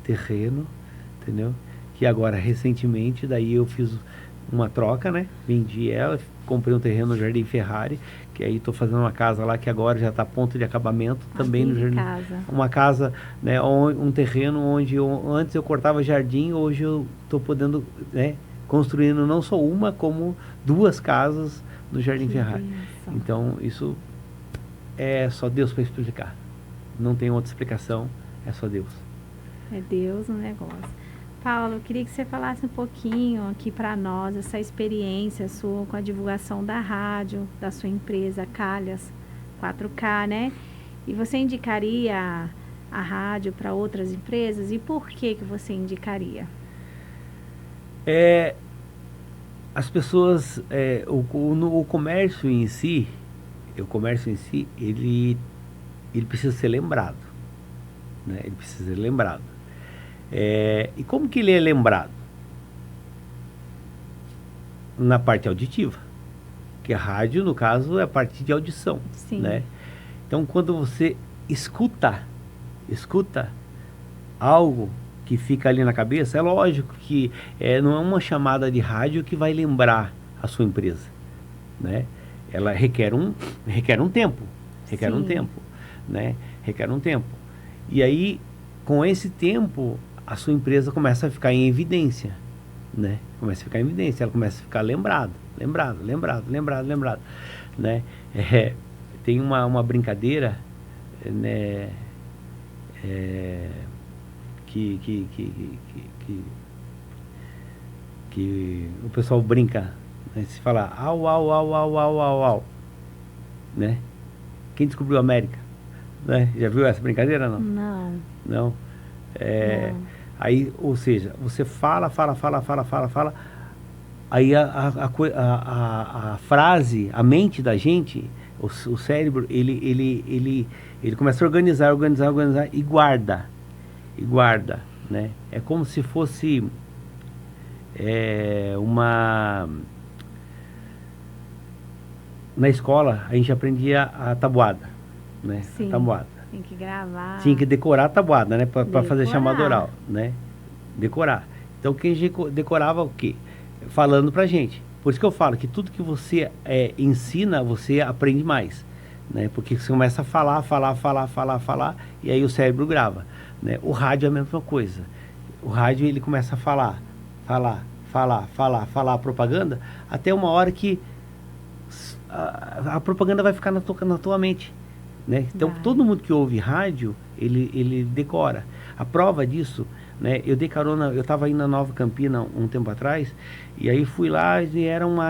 terreno, entendeu? Que agora, recentemente, daí eu fiz uma troca, né? Vendi ela, comprei um terreno no Jardim Ferrari, que aí estou fazendo uma casa lá que agora já está a ponto de acabamento, também no Jardim. Uma casa, né? Um terreno onde antes eu cortava jardim, hoje eu estou podendo, né, construindo não só uma, como 2 casas no Jardim Ferrari. Então, isso é só Deus para explicar. Não tem outra explicação, é só Deus. É Deus no negócio. Paulo, eu queria que você falasse um pouquinho aqui para nós, essa experiência sua com a divulgação da rádio, da sua empresa Calhas 4K, né? E você indicaria a rádio para outras empresas? E por que você indicaria? As pessoas, o comércio em si, ele precisa ser lembrado, né? Ele precisa ser lembrado. E como que ele é lembrado? Na parte auditiva, que a rádio, no caso, é a parte de audição. Sim. Né? Então, quando você escuta algo que fica ali na cabeça, é lógico que não é uma chamada de rádio que vai lembrar a sua empresa, né? Ela requer um tempo, né? Requer um tempo. E aí, com esse tempo, a sua empresa começa a ficar em evidência, né? Ela começa a ficar lembrado, né? Tem uma brincadeira, né? Que o pessoal brinca, né? Se fala au, au, au, au, au, au, au, né? Quem descobriu a América? Né? Já viu essa brincadeira, não? Não. Não? Não. Aí, ou seja, você fala, aí a frase, a mente da gente, o cérebro, ele começa a organizar e guarda, né? É como se fosse na escola a gente aprendia a tabuada, né? Sim. A tabuada. Tem que gravar. Tinha que decorar a tabuada, né? Para fazer chamada oral, né? Decorar. Então, quem decorava o quê? Falando pra gente. Por isso que eu falo que tudo que você ensina, você aprende mais, né? Porque você começa a falar, e aí o cérebro grava, né? O rádio é a mesma coisa. O rádio, ele começa a falar a propaganda, até uma hora que a propaganda vai ficar na tua mente. Né? Então, todo mundo que ouve rádio, ele decora. A prova disso, né? Eu dei carona, eu estava indo na Nova Campina um tempo atrás, e aí fui lá, e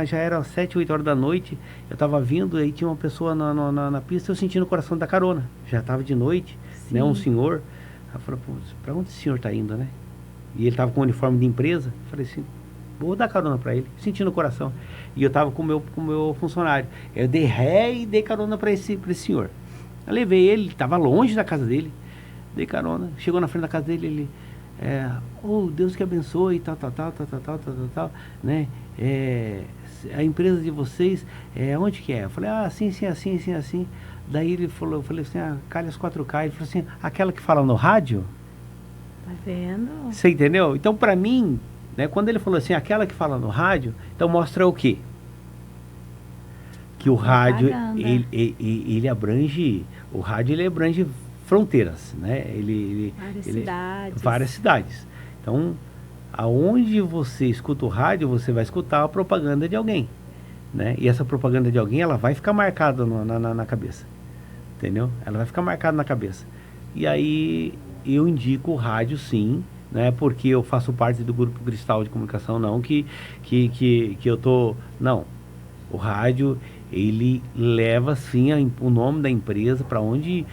já era 7, 8 horas da noite, eu estava vindo, e aí tinha uma pessoa na pista, eu senti no coração da carona, já estava de noite, né? Um senhor, eu falei, para onde esse senhor está indo, né? E ele estava com um uniforme de empresa, eu falei assim, vou dar carona para ele, senti no coração, e eu estava com o meu funcionário, eu dei ré e dei carona para esse senhor. Eu levei ele estava longe da casa dele, dei carona, chegou na frente da casa dele, ele, Deus que abençoe, tal, né? A empresa de vocês, onde que é? Eu falei, assim. Daí ele falou, eu falei assim, Calhas 4K, ele falou assim, aquela que fala no rádio? Tá vendo? Você entendeu? Então, para mim, né, quando ele falou assim, aquela que fala no rádio, então mostra o quê? Que o rádio, ele abrange, fronteiras, né? Várias cidades. Então, aonde você escuta o rádio, você vai escutar a propaganda de alguém, né? E essa propaganda de alguém, ela vai ficar marcada na cabeça, entendeu? Ela vai ficar marcada na cabeça. E aí, eu indico o rádio, sim, né? Porque eu faço parte do Grupo Cristal de Comunicação, não que eu tô... Não, o rádio... ele leva sim o nome da empresa para onde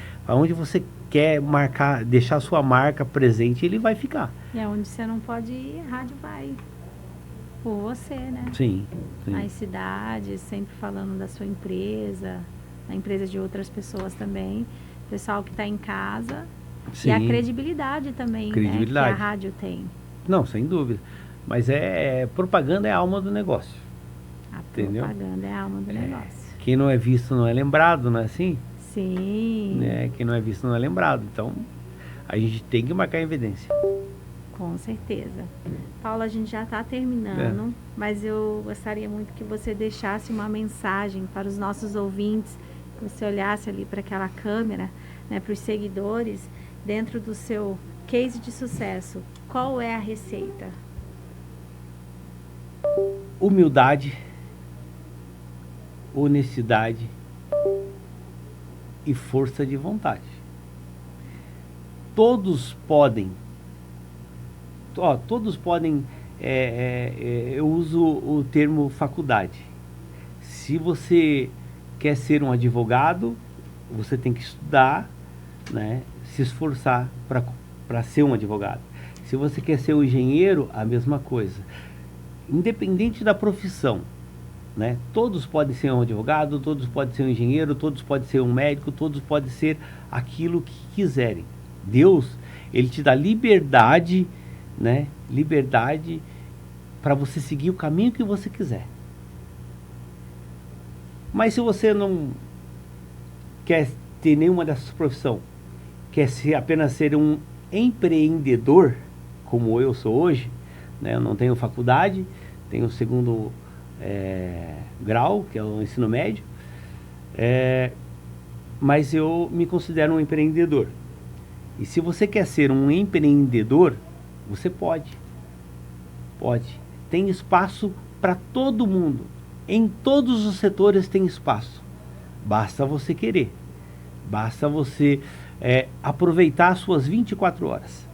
você quer marcar, deixar sua marca presente, ele vai ficar. E onde você não pode ir, a rádio vai por você, né? Sim. Nas cidades, sempre falando da sua empresa, da empresa de outras pessoas também, pessoal que está em casa. Sim. E a credibilidade também, né, que a rádio tem. Não, sem dúvida. Mas propaganda é a alma do negócio. A entendeu? Propaganda é a alma do negócio. Quem não é visto não é lembrado, não é assim? Sim. Né? Quem não é visto não é lembrado. Então, a gente tem que marcar em evidência. Com certeza. Paula, a gente já está terminando, mas eu gostaria muito que você deixasse uma mensagem para os nossos ouvintes, que você olhasse ali para aquela câmera, né, para os seguidores, dentro do seu case de sucesso. Qual é a receita? Humildade, honestidade e força de vontade. Todos podem, eu uso o termo faculdade. Se você quer ser um advogado, você tem que estudar, né, se esforçar para ser um advogado. Se você quer ser um engenheiro, a mesma coisa. Independente da profissão, né? Todos podem ser um advogado, todos podem ser um engenheiro, todos podem ser um médico, todos podem ser aquilo que quiserem. Deus, ele te dá liberdade, né? Liberdade para você seguir o caminho que você quiser. Mas se você não quer ter nenhuma dessas profissões, quer apenas ser um empreendedor, como eu sou hoje, né? Eu não tenho faculdade, tenho o segundo grau, que é o ensino médio, mas eu me considero um empreendedor. E se você quer ser um empreendedor, você pode. Tem espaço para todo mundo. Em todos os setores tem espaço. Basta você querer. Basta você aproveitar as suas 24 horas.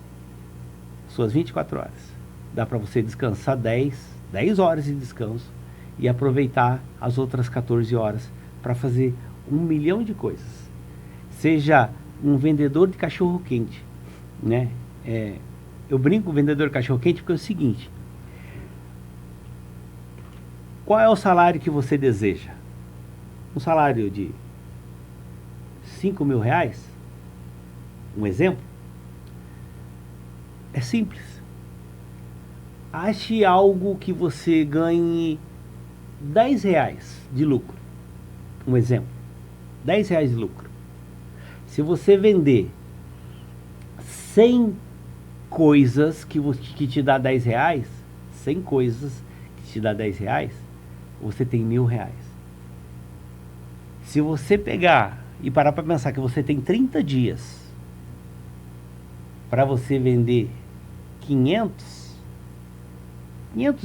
Suas 24 horas. Dá para você descansar 10 horas de descanso e aproveitar as outras 14 horas para fazer 1 milhão de coisas. Seja um vendedor de cachorro-quente, né? Eu brinco com vendedor de cachorro-quente porque é o seguinte: qual é o salário que você deseja? Um salário de 5 mil reais? Um exemplo? É simples. Ache algo que você ganhe 10 reais de lucro. Um exemplo. 10 reais de lucro. Se você vender 100 coisas que te dá 10 reais, 100 coisas que te dá 10 reais, você tem 1.000 reais. Se você pegar e parar para pensar que você tem 30 dias para você vender 500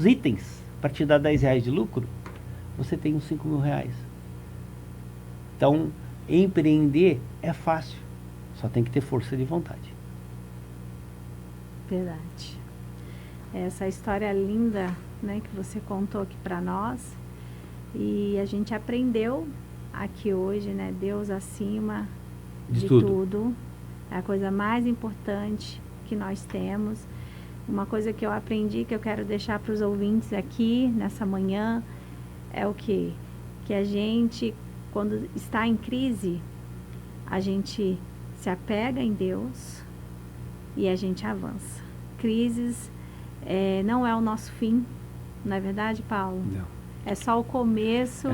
itens para te dar 10 reais de lucro, você tem uns 5 mil reais. Então, empreender é fácil, só tem que ter força de vontade. Verdade. Essa história linda, né, que você contou aqui para nós, e a gente aprendeu aqui hoje, né, Deus acima de tudo. É a coisa mais importante que nós temos. Uma coisa que eu aprendi, que eu quero deixar para os ouvintes aqui nessa manhã, é o quê? Que a gente, quando está em crise, a gente se apega em Deus e a gente avança. Crises não é o nosso fim, não é verdade, Paulo? Não. É só o começo,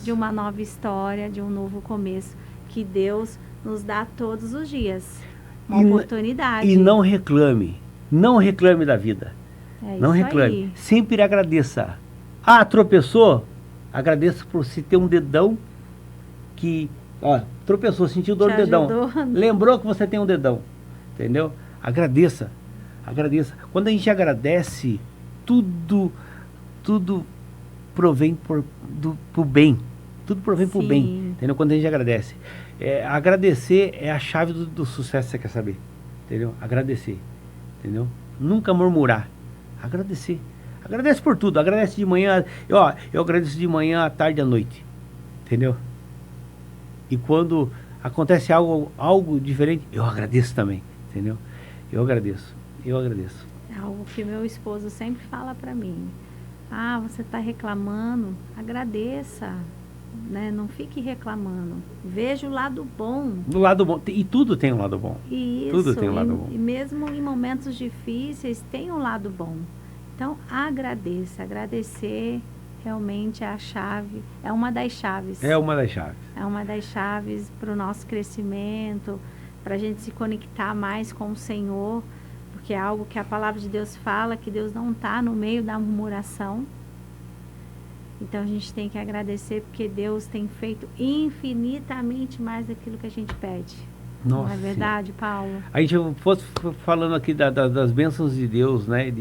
de uma nova história, de um novo começo, que Deus nos dá todos os dias. Uma oportunidade. E não reclame. Não reclame da vida. Não reclame. Aí. Sempre agradeça. Tropeçou? Agradeça por se ter um dedão que... tropeçou, sentiu dor no dedão. Lembrou que você tem um dedão. Entendeu? Agradeça. Agradeça. Quando a gente agradece, tudo provém pro bem. Tudo provém pro bem. Entendeu? Quando a gente agradece. Agradecer é a chave do sucesso, você quer saber. Entendeu? Agradecer. Entendeu? Nunca murmurar. Agradecer. Agradece por tudo. Agradece de manhã. Eu agradeço de manhã, à tarde e à noite. Entendeu? E quando acontece algo diferente, eu agradeço também, entendeu? Eu agradeço. É algo que meu esposo sempre fala para mim. Ah, você está reclamando, agradeça, né? Não fique reclamando. Veja o lado bom. Do lado bom, e tudo tem um lado bom. Isso, Tudo tem um lado bom. E mesmo em momentos difíceis, tem um lado bom. Então, agradeça. Agradecer realmente é a chave, é uma das chaves. É uma das chaves. É uma das chaves para o nosso crescimento, para a gente se conectar mais com o Senhor, porque é algo que a palavra de Deus fala, que Deus não está no meio da murmuração. Então a gente tem que agradecer, porque Deus tem feito infinitamente mais daquilo que a gente pede. Nossa, não é verdade, Paulo? A gente fosse falando aqui das bênçãos de Deus, né?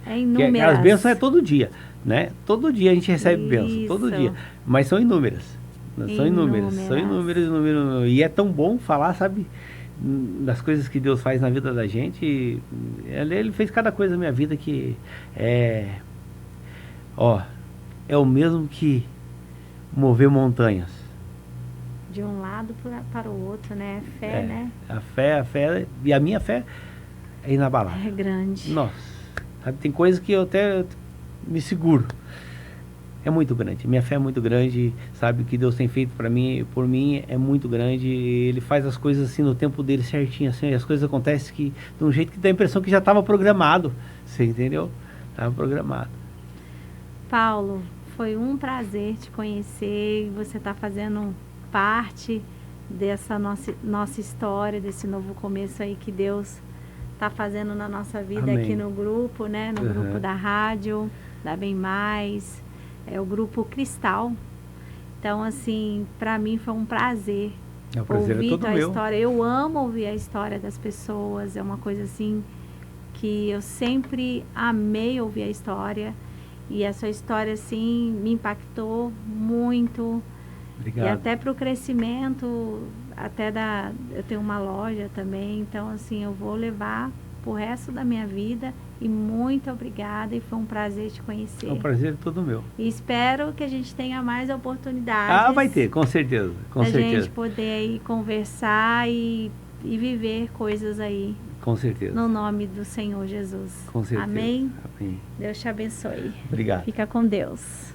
É inúmeras. As bênçãos é todo dia, né? Todo dia a gente recebe bênçãos, todo Isso. dia. Mas são inúmeras. São inúmeras. E é tão bom falar, sabe, das coisas que Deus faz na vida da gente. Ele fez cada coisa na minha vida que é o mesmo que mover montanhas. De um lado para o outro, né? Fé, né? A fé, e a minha fé é inabalável. É grande. Nossa, sabe, tem coisas que eu até me seguro. É muito grande, minha fé é muito grande, sabe, o que Deus tem feito por mim é muito grande. Ele faz as coisas assim no tempo dele certinho, assim, as coisas acontecem de um jeito que dá a impressão que já estava programado, você entendeu? Estava programado. Paulo, foi um prazer te conhecer, você está fazendo parte dessa nossa história, desse novo começo aí que Deus está fazendo na nossa vida. Amém. Aqui no grupo, né? No grupo da rádio, da Bem Mais, é o grupo Cristal. Então, assim, para mim foi um prazer, ouvir a história. Eu amo ouvir a história das pessoas, é uma coisa assim que eu sempre amei ouvir a história. E a sua história, assim, me impactou muito. Obrigado. E até para o crescimento, eu tenho uma loja também, então assim, eu vou levar pro resto da minha vida. E muito obrigada, e foi um prazer te conhecer. É um prazer todo meu. E espero que a gente tenha mais oportunidades. Vai ter, com certeza, a gente poder aí conversar e viver coisas aí. Com certeza. No nome do Senhor Jesus. Com certeza. Amém? Amém. Deus te abençoe. Obrigado. Fica com Deus.